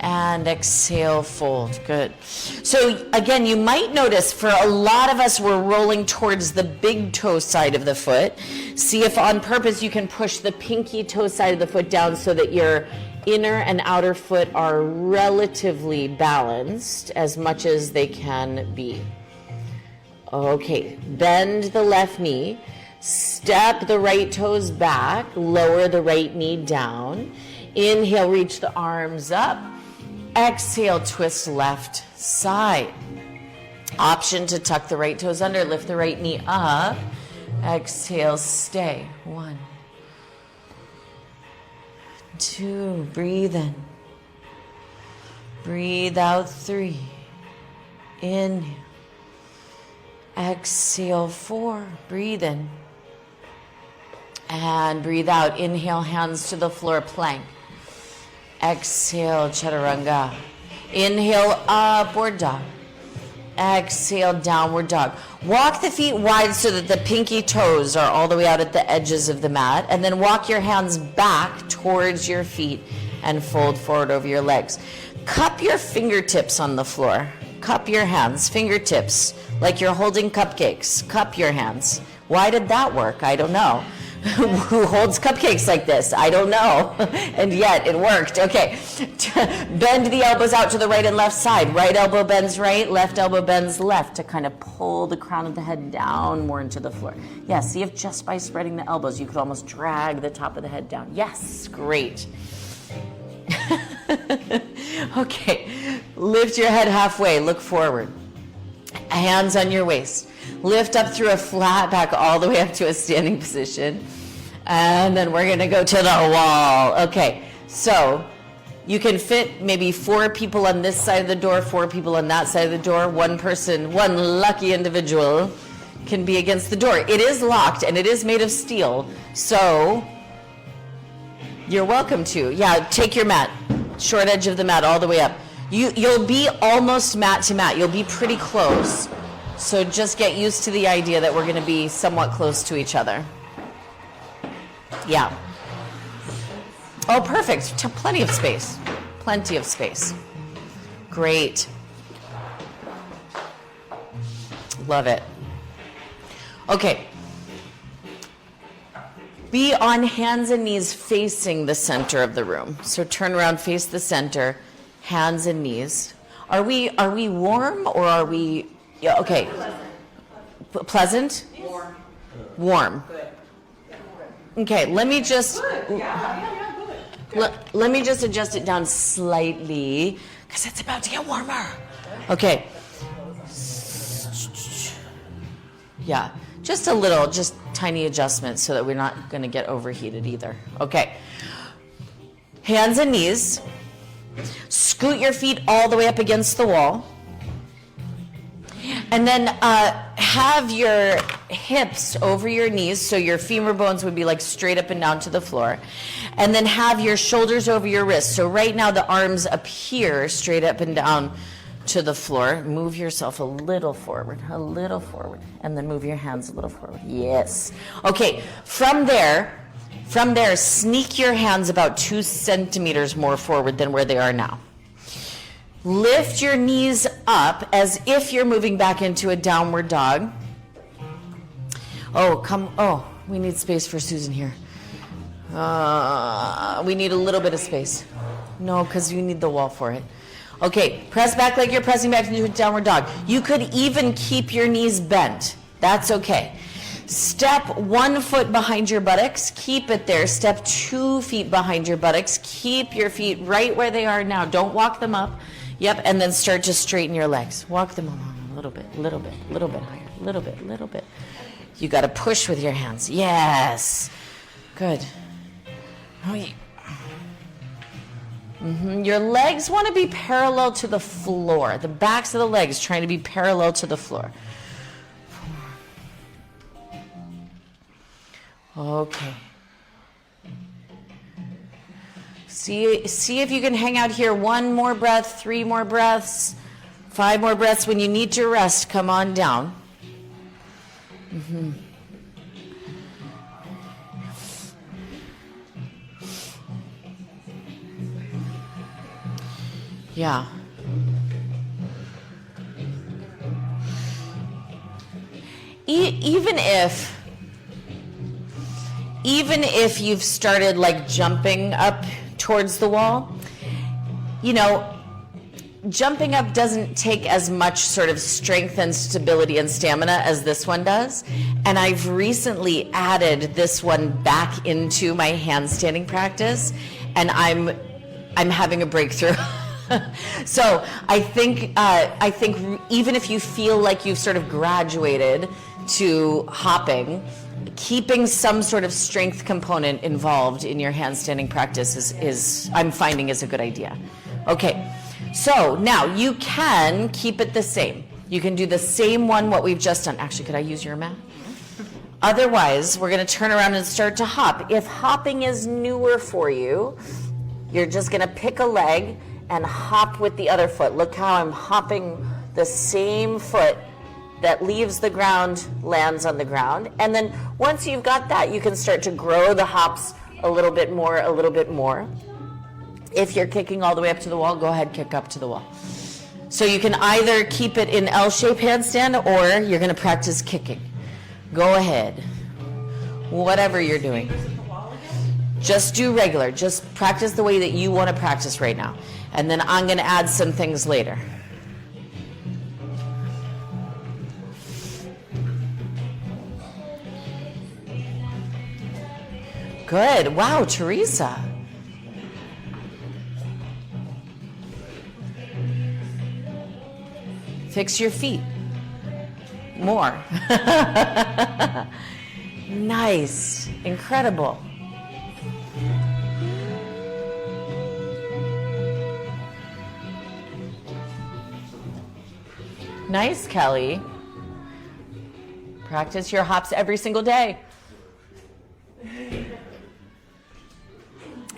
And exhale, fold. Good. So again, you might notice for a lot of us, we're rolling towards the big toe side of the foot. See if on purpose you can push the pinky toe side of the foot down so that your inner and outer foot are relatively balanced as much as they can be. Okay, bend the left knee, step the right toes back, lower the right knee down. Inhale, reach the arms up. Exhale, twist left side. Option to tuck the right toes under, lift the right knee up. Exhale, stay. 1, 2, breathe in. Breathe out, 3. Inhale. Exhale, 4. Breathe in. And breathe out. Inhale, hands to the floor, plank. Exhale, chaturanga. Inhale, upward dog. Exhale, downward dog. Walk the feet wide so that the pinky toes are all the way out at the edges of the mat. And then walk your hands back towards your feet and fold forward over your legs. Cup your fingertips on the floor. Cup your hands, fingertips, like you're holding cupcakes. Cup your hands. Why did that work? I don't know. Who holds cupcakes like this? I don't know. And yet it worked. Okay. Bend the elbows out to the right and left side. Right elbow bends right, left elbow bends left to kind of pull the crown of the head down more into the floor. Yeah, see if just by spreading the elbows you could almost drag the top of the head down. Yes, great. Okay. Lift your head halfway, look forward. Hands on your waist. Lift up through a flat back all the way up to a standing position. And then we're going to go to the wall. Okay, so you can fit maybe 4 people on this side of the door, 4 people on that side of the door. One person, one lucky individual can be against the door. It is locked and it is made of steel. So you're welcome to. Yeah, take your mat. Short edge of the mat all the way up. You'll be almost mat to mat. You'll be pretty close. So just get used to the idea that we're going to be somewhat close to each other. Yeah. Oh, perfect. Plenty of space. Plenty of space. Great. Love it. Okay. Be on hands and knees facing the center of the room. So turn around, face the center, hands and knees. Are we warm or are we... Yeah, okay. Pleasant? Warm. Warm. Good. Okay, let me just Good. let me just adjust it down slightly because it's about to get warmer. Okay. Yeah, just a little, just tiny adjustments so that we're not going to get overheated either. Okay. Hands and knees. Scoot your feet all the way up against the wall. And then have your hips over your knees, so your femur bones would be like straight up and down to the floor. And then have your shoulders over your wrists. So right now the arms up here, straight up and down to the floor. Move yourself a little forward, and then move your hands a little forward. Yes. Okay, from there, sneak your hands about 2 centimeters more forward than where they are now. Lift your knees up as if you're moving back into a downward dog. Oh, we need space for Susan here. We need a little bit of space. No, because you need the wall for it. Okay, press back like you're pressing back into a downward dog. You could even keep your knees bent. That's okay. Step 1 foot behind your buttocks. Keep it there. Step 2 feet behind your buttocks. Keep your feet right where they are now. Don't walk them up. Yep, and then start to straighten your legs. Walk them along a little bit higher, little bit. You got to push with your hands. Yes. Good. Your legs want to be parallel to the floor. The backs of the legs trying to be parallel to the floor. Okay. See if you can hang out here 1 more breath, 3 more breaths, 5 more breaths. When you need to rest, come on down. Yeah. Even if you've started like jumping up towards the wall, you know, jumping up doesn't take as much sort of strength and stability and stamina as this one does. And I've recently added this one back into my handstanding practice, and I'm having a breakthrough. So I think even if you feel like you've sort of graduated to hopping, keeping some sort of strength component involved in your handstanding practice is I'm finding is a good idea. Okay, so now you can keep it the same. You can do the same one what we've just done. Actually, could I use your mat? Otherwise, we're going to turn around and start to hop. If hopping is newer for you, you're just going to pick a leg and hop with the other foot. Look how I'm hopping the same foot that leaves the ground, lands on the ground. And then once you've got that, you can start to grow the hops a little bit more, a little bit more. If you're kicking all the way up to the wall, go ahead, kick up to the wall. So you can either keep it in L-shaped handstand or you're gonna practice kicking. Go ahead, whatever you're doing. Just do regular, just practice the way that you wanna practice right now. And then I'm gonna add some things later. Good. Wow, Teresa. Fix your feet. More. Nice. Incredible. Nice, Kelly. Practice your hops every single day.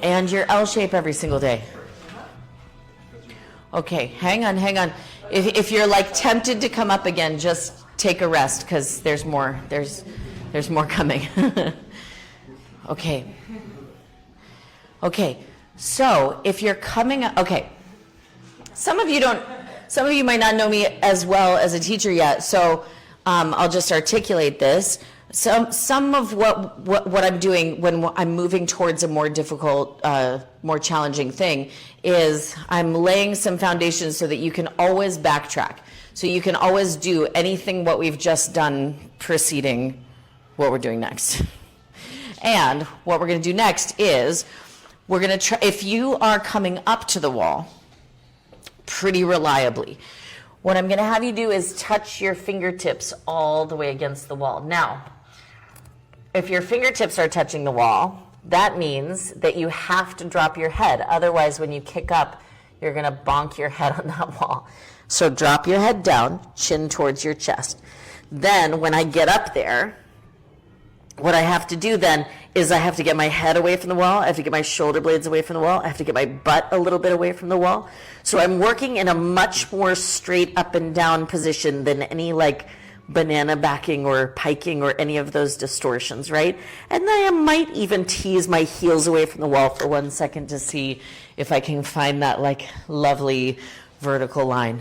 And your L shape every single day. Okay, hang on. If you're like tempted to come up again, just take a rest because there's more coming. Okay. So if you're coming up, okay. Some of you might not know me as well as a teacher yet, so I'll just articulate this. Some of what I'm doing when I'm moving towards a more difficult, more challenging thing is I'm laying some foundations so that you can always backtrack. So you can always do anything what we've just done preceding what we're doing next. And what we're going to do next is we're going to try, if you are coming up to the wall pretty reliably, what I'm going to have you do is touch your fingertips all the way against the wall. Now, if your fingertips are touching the wall, that means that you have to drop your head. Otherwise, when you kick up, you're going to bonk your head on that wall. So drop your head down, chin towards your chest. Then when I get up there, what I have to do then is I have to get my head away from the wall. I have to get my shoulder blades away from the wall. I have to get my butt a little bit away from the wall. So I'm working in a much more straight up and down position than any like banana backing or piking or any of those distortions, right? And then I might even tease my heels away from the wall for 1 second to see if I can find that like lovely vertical line.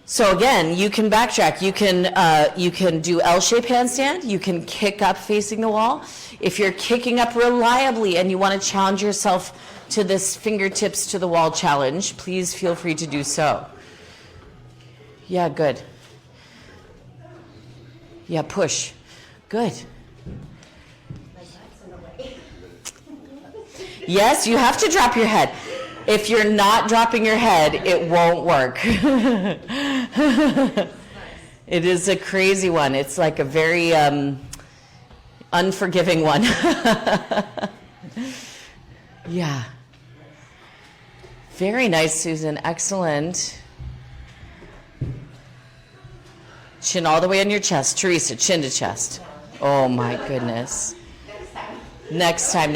So again, you can backtrack. You can do L-shaped handstand. You can kick up facing the wall. If you're kicking up reliably and you want to challenge yourself to this fingertips to the wall challenge, please feel free to do so. Yeah, good. Yeah, push. Good. Yes, you have to drop your head. If you're not dropping your head, it won't work. It is a crazy one. It's like a very unforgiving one. Yeah. Very nice, Susan. Excellent. Chin all the way on your chest. Teresa, chin to chest. Oh my goodness. Next time.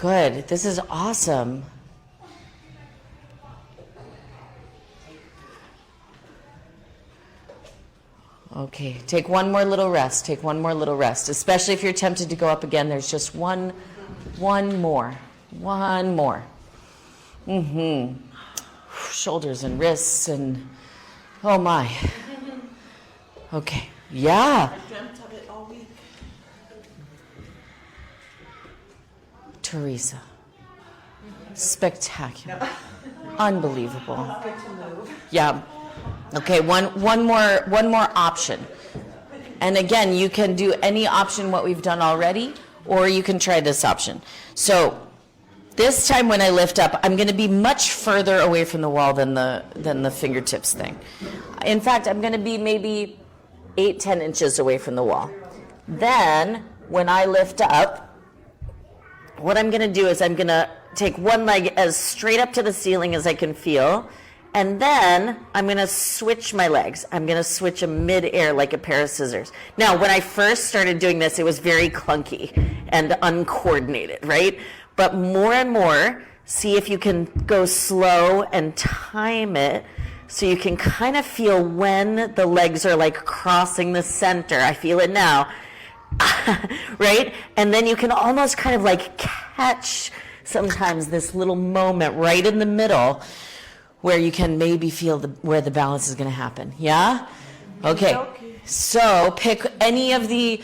Good. This is awesome. Okay, take one more little rest. Take one more little rest, especially if you're tempted to go up again. There's just one more. One more. Shoulders and wrists and, oh my. Okay, yeah. I dreamt of it all week. Teresa. Spectacular. Unbelievable. Yeah. Okay, one more option. And again, you can do any option what we've done already, or you can try this option. So this time when I lift up, I'm going to be much further away from the wall than the fingertips thing. In fact, I'm going to be maybe 8-10 inches away from the wall. Then when I lift up, what I'm going to do is I'm going to take one leg as straight up to the ceiling as I can feel, and then I'm going to switch my legs. I'm going to switch them mid-air like a pair of scissors. Now, when I first started doing this, it was very clunky and uncoordinated, right? But more and more, see if you can go slow and time it so you can kind of feel when the legs are like crossing the center. I feel it now, right? And then you can almost kind of like catch sometimes this little moment right in the middle where you can maybe feel where the balance is going to happen. Yeah? Okay. So pick any of the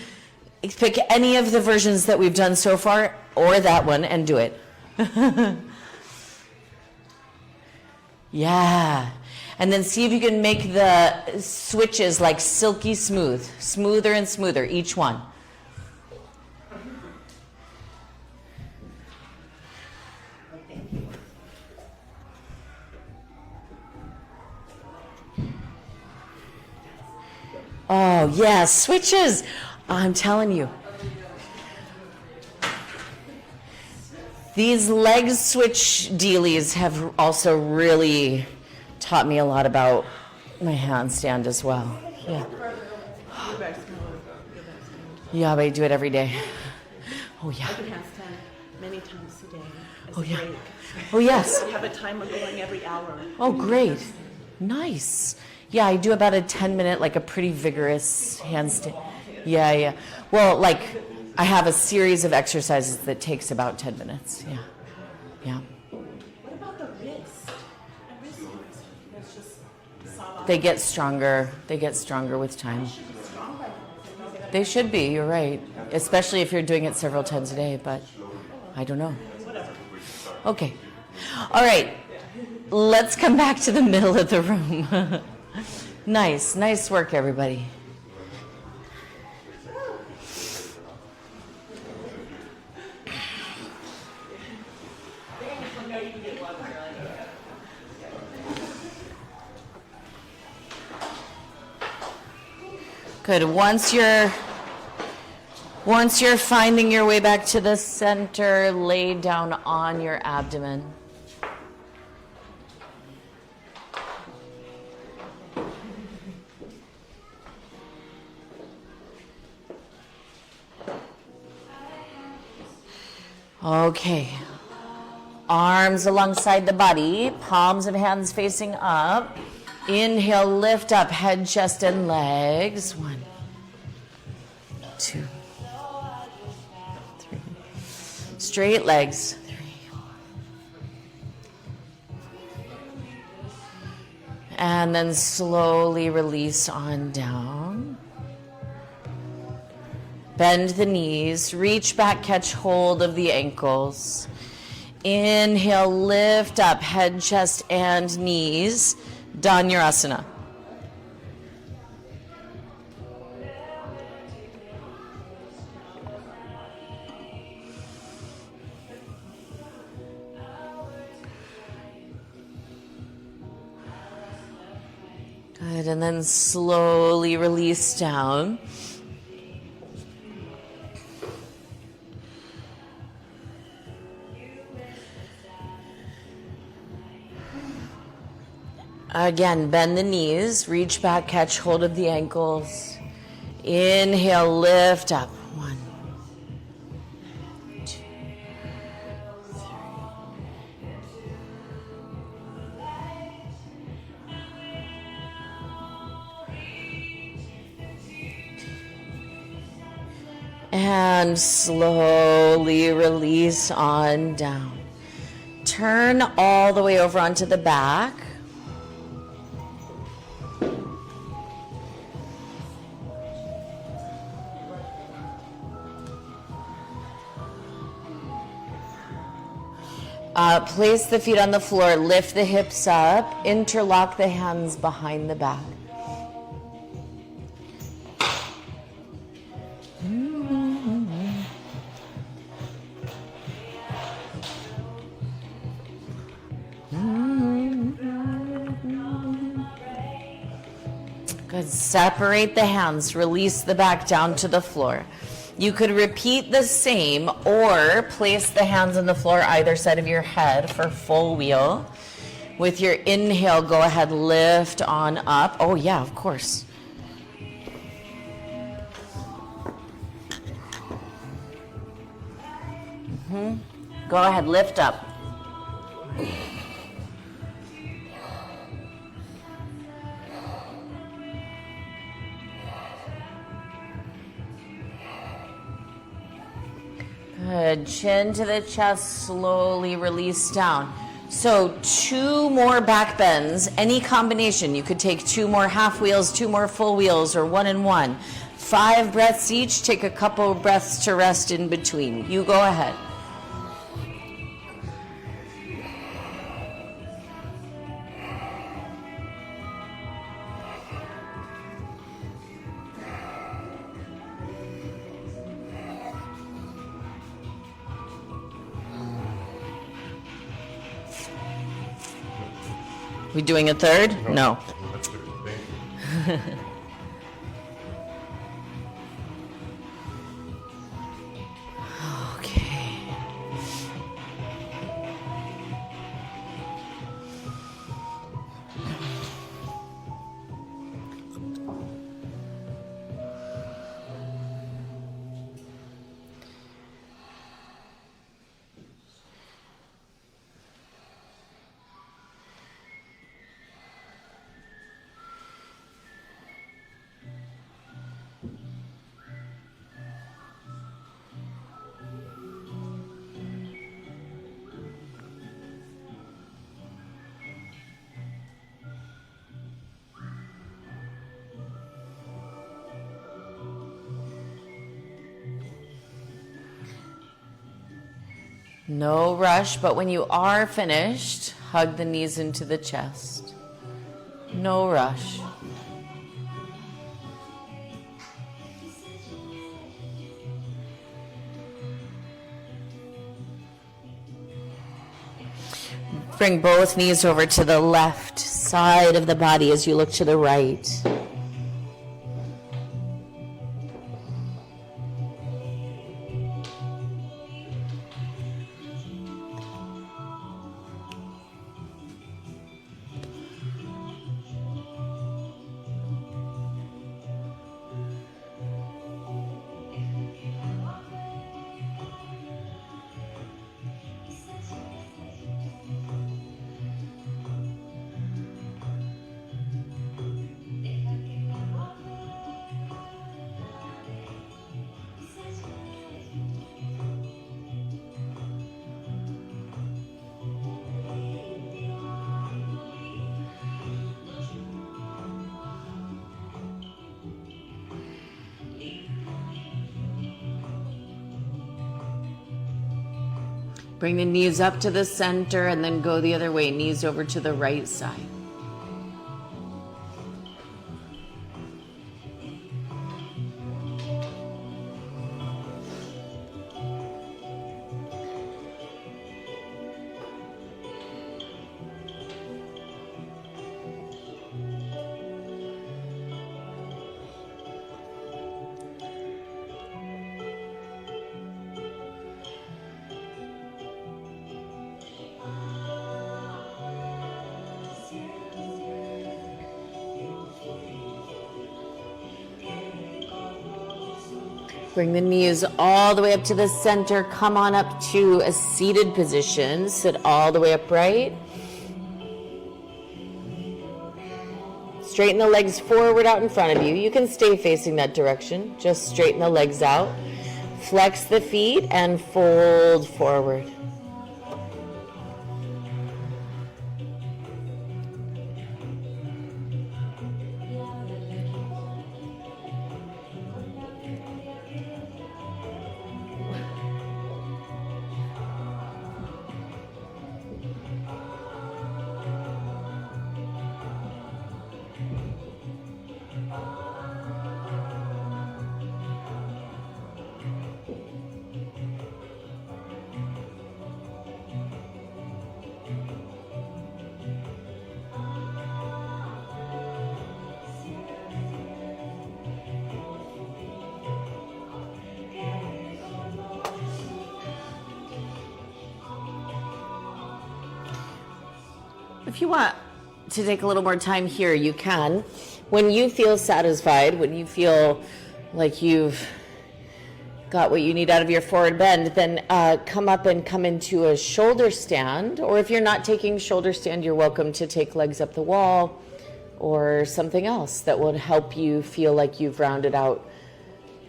versions that we've done so far, or that one, and do it. Yeah. And then see if you can make the switches like silky smooth, smoother and smoother, each one. Oh, yeah, switches. I'm telling you. These leg switch dealies have also really taught me a lot about my handstand as well. Yeah. Yeah, but I do it every day. Oh, yeah. I do handstand many times a day. Oh, yeah. Oh, yes. I have a timer going every hour. Oh, great. Nice. Yeah, I do about a 10-minute, like a pretty vigorous handstand. Yeah, yeah. Well, like I have a series of exercises that takes about 10 minutes. Yeah. Yeah. What about the wrist? My wrist is just They get stronger. They get stronger with time. They should be, you're right. Especially if you're doing it several times a day, but I don't know. Okay. All right. Let's come back to the middle of the room. Nice work, everybody. Good. Once you're finding your way back to the center, lay down on your abdomen. Okay. Arms alongside the body, palms of hands facing up. Inhale, lift up, head, chest, and legs. 1, 2, 3. Straight legs. 3. And then slowly release on down. Bend the knees, reach back, catch hold of the ankles. Inhale, lift up, head, chest, and knees. Dhanurasana. Good, and then slowly release down. Again, bend the knees, reach back, catch hold of the ankles. Inhale, lift up. 1, 2, And slowly release on down. Turn all the way over onto the back. Place the feet on the floor, lift the hips up, interlock the hands behind the back. Good. Separate the hands, release the back down to the floor. You could repeat the same or place the hands on the floor either side of your head for full wheel. With your inhale, go ahead, lift on up. Oh yeah, of course. Go ahead, lift up. Good. Chin to the chest, slowly release down. So 2 more back bends, any combination. You could take 2 more half wheels, 2 more full wheels, or 1 and 1. 5 breaths each. Take a couple of breaths to rest in between. You go ahead. We doing a third? No. That's good. Thank you. Okay. No rush, but when you are finished, hug the knees into the chest. No rush. Bring both knees over to the left side of the body as you look to the right. Bring the knees up to the center and then go the other way, knees over to the right side. Bring the knees all the way up to the center. Come on up to a seated position. Sit all the way upright. Straighten the legs forward out in front of you. You can stay facing that direction. Just straighten the legs out. Flex the feet and fold forward. If you want to take a little more time here, you can. When you feel satisfied, when you feel like you've got what you need out of your forward bend, then come up and come into a shoulder stand. Or if you're not taking shoulder stand, you're welcome to take legs up the wall or something else that would help you feel like you've rounded out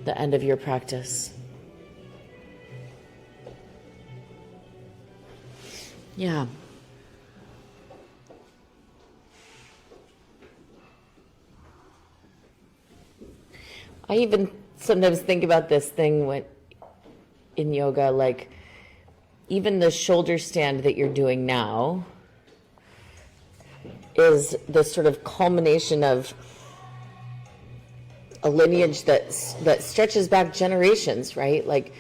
the end of your practice. Yeah. I even sometimes think about this thing when in yoga, like even the shoulder stand that you're doing now is the sort of culmination of a lineage that stretches back generations, right? Like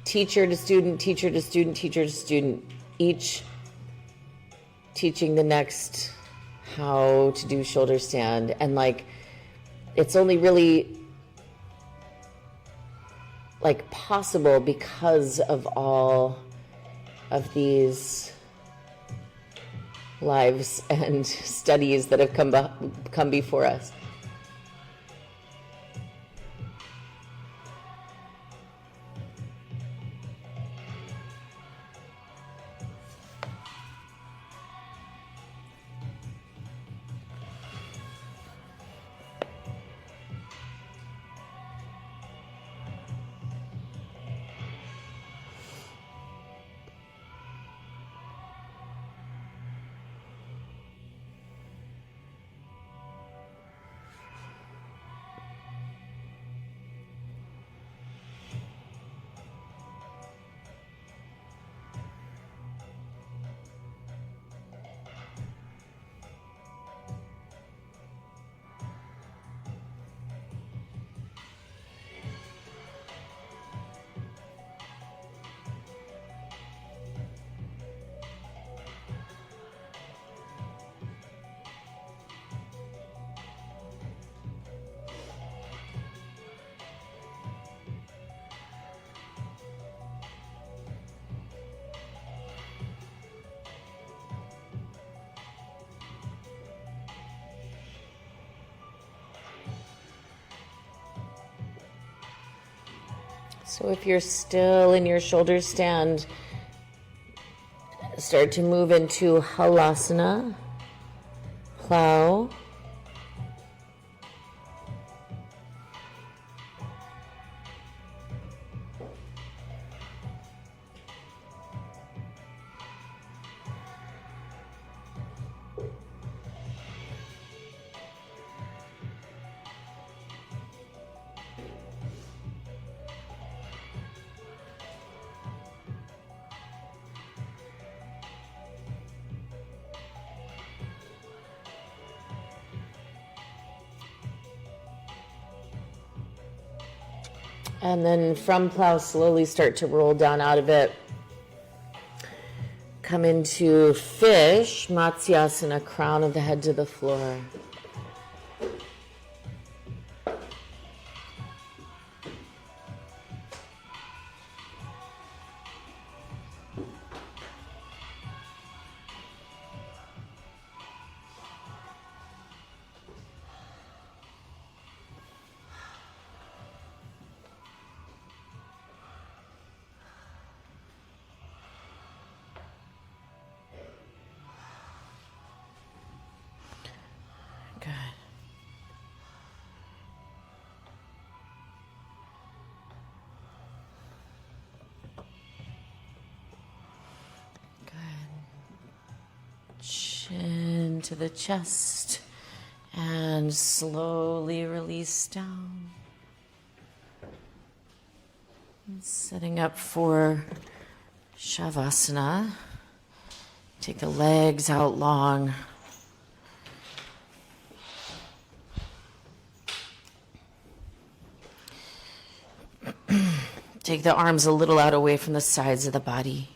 teacher to student, teacher to student, teacher to student, each teaching the next how to do shoulder stand. And like it's only really like possible because of all of these lives and studies that have come before us. So if you're still in your shoulder stand, start to move into halasana, plow. And then from plow, slowly start to roll down out of it. Come into fish, Matsyasana, crown of the head to the floor. into the chest and slowly release down. Setting up for Shavasana. Take the legs out long. Take the arms a little out away from the sides of the body.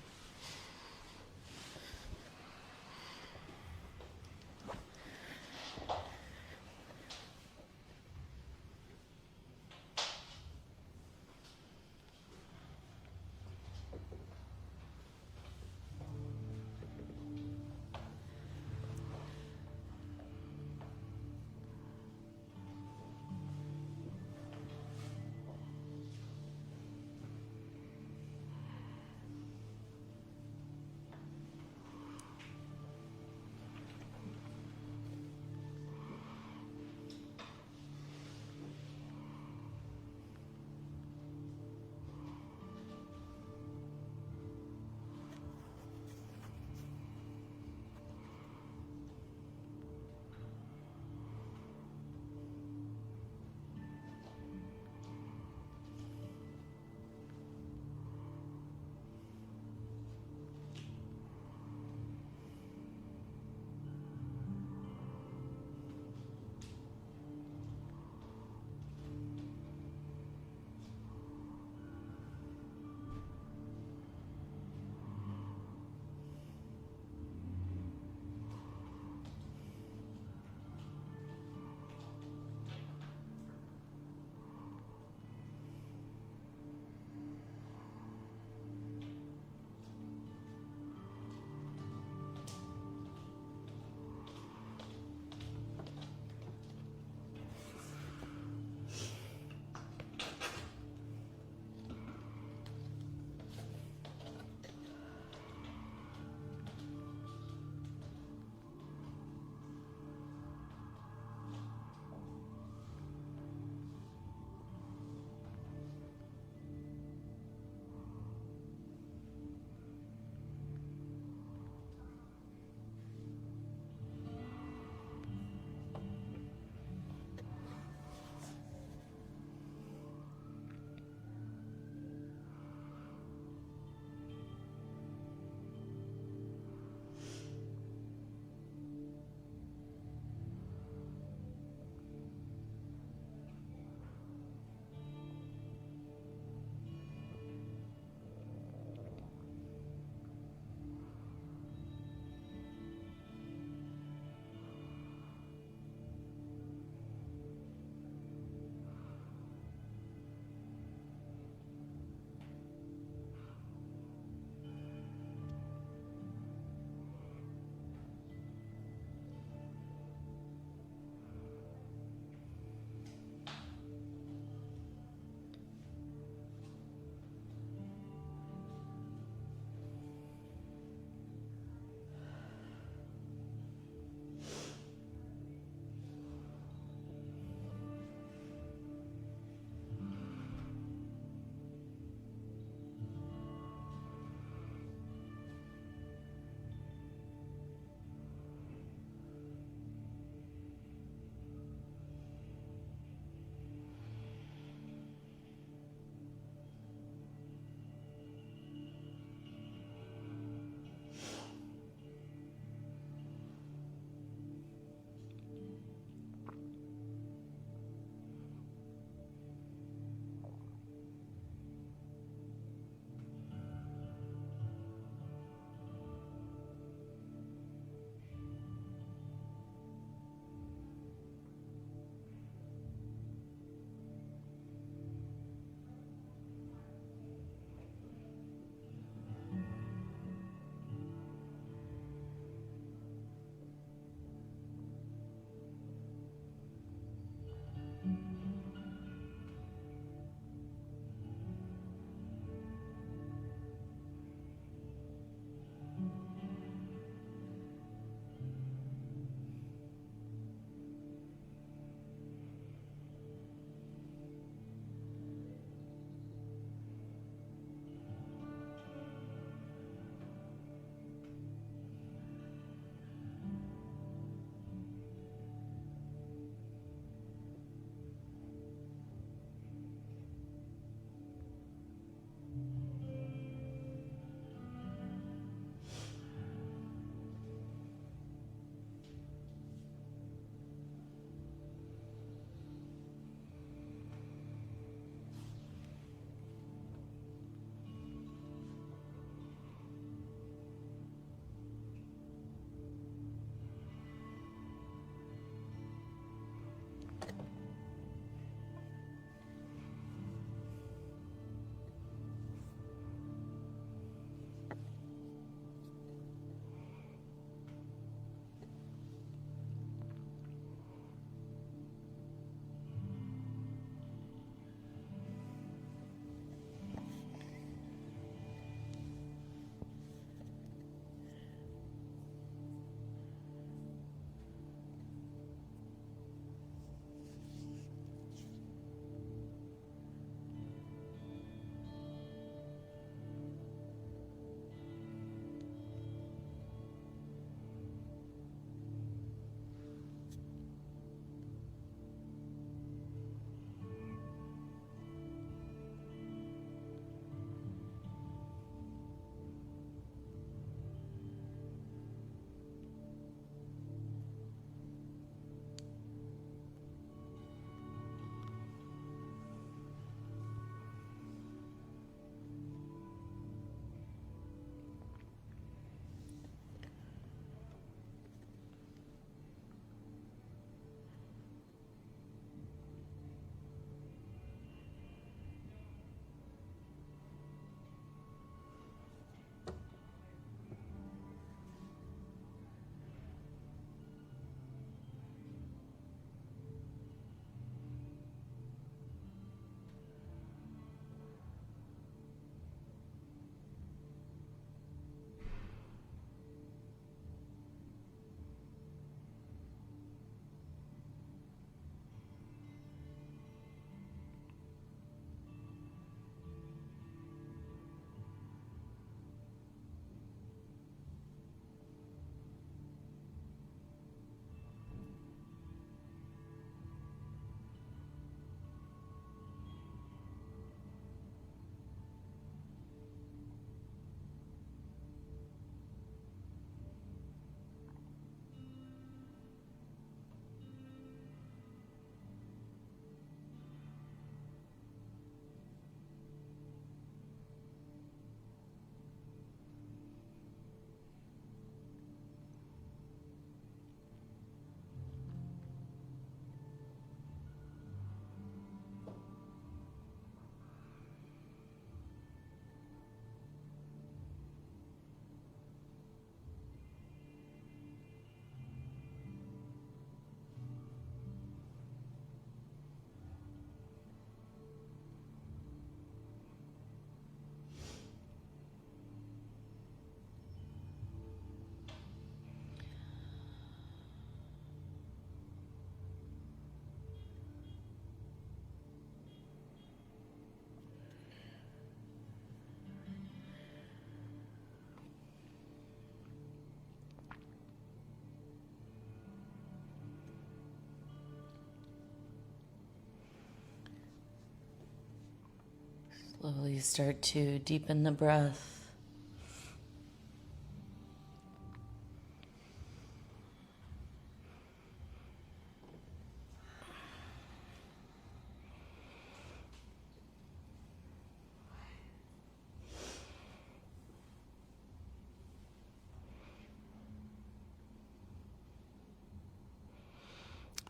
Slowly start to deepen the breath.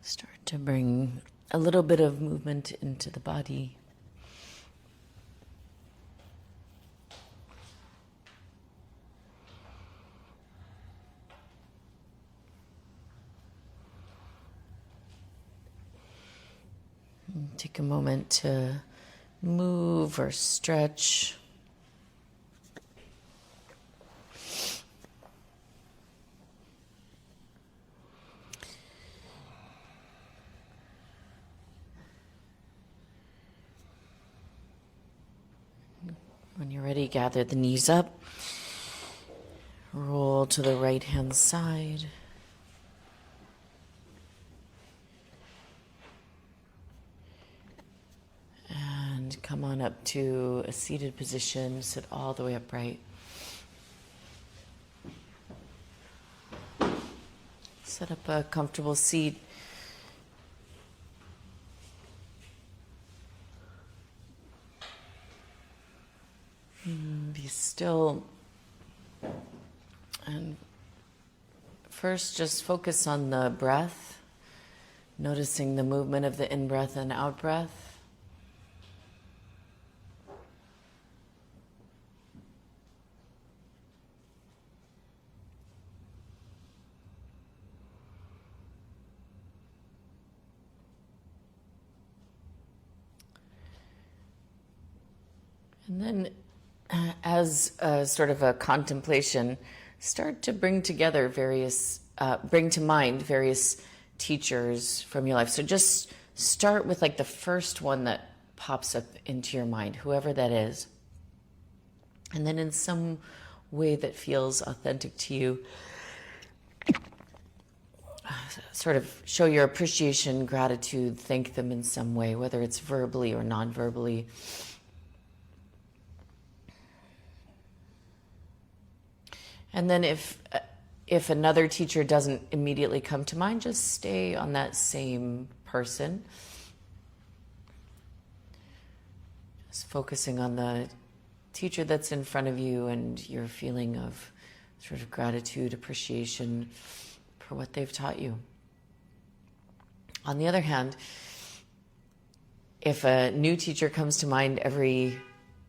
Start to bring a little bit of movement into the body. And take a moment to move or stretch. When you're ready, gather the knees up. Roll to the right hand side. And come on up to a seated position. Sit all the way upright. Set up a comfortable seat. Be still. And first, just focus on the breath, noticing the movement of the in-breath and out-breath. And then, as a sort of a contemplation, start to bring to mind various teachers from your life. So just start with like the first one that pops up into your mind, whoever that is. And then in some way that feels authentic to you, sort of show your appreciation, gratitude, thank them in some way, whether it's verbally or non-verbally. And then if another teacher doesn't immediately come to mind, just stay on that same person. Just focusing on the teacher that's in front of you and your feeling of sort of gratitude, appreciation for what they've taught you. On the other hand, if a new teacher comes to mind every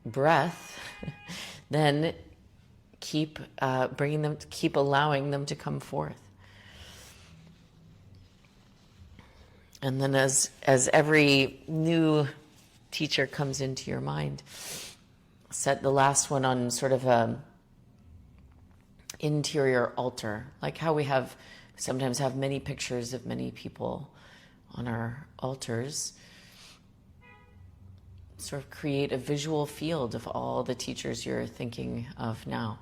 breath, then keep allowing them to come forth. And then as every new teacher comes into your mind, set the last one on sort of a interior altar, like how we sometimes have many pictures of many people on our altars. Sort of create a visual field of all the teachers you're thinking of now.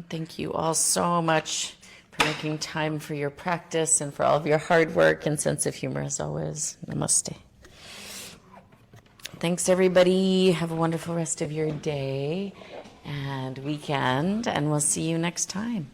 Thank you all so much for making time for your practice and for all of your hard work and sense of humor as always. Namaste. Thanks, everybody. Have a wonderful rest of your day and weekend, and we'll see you next time.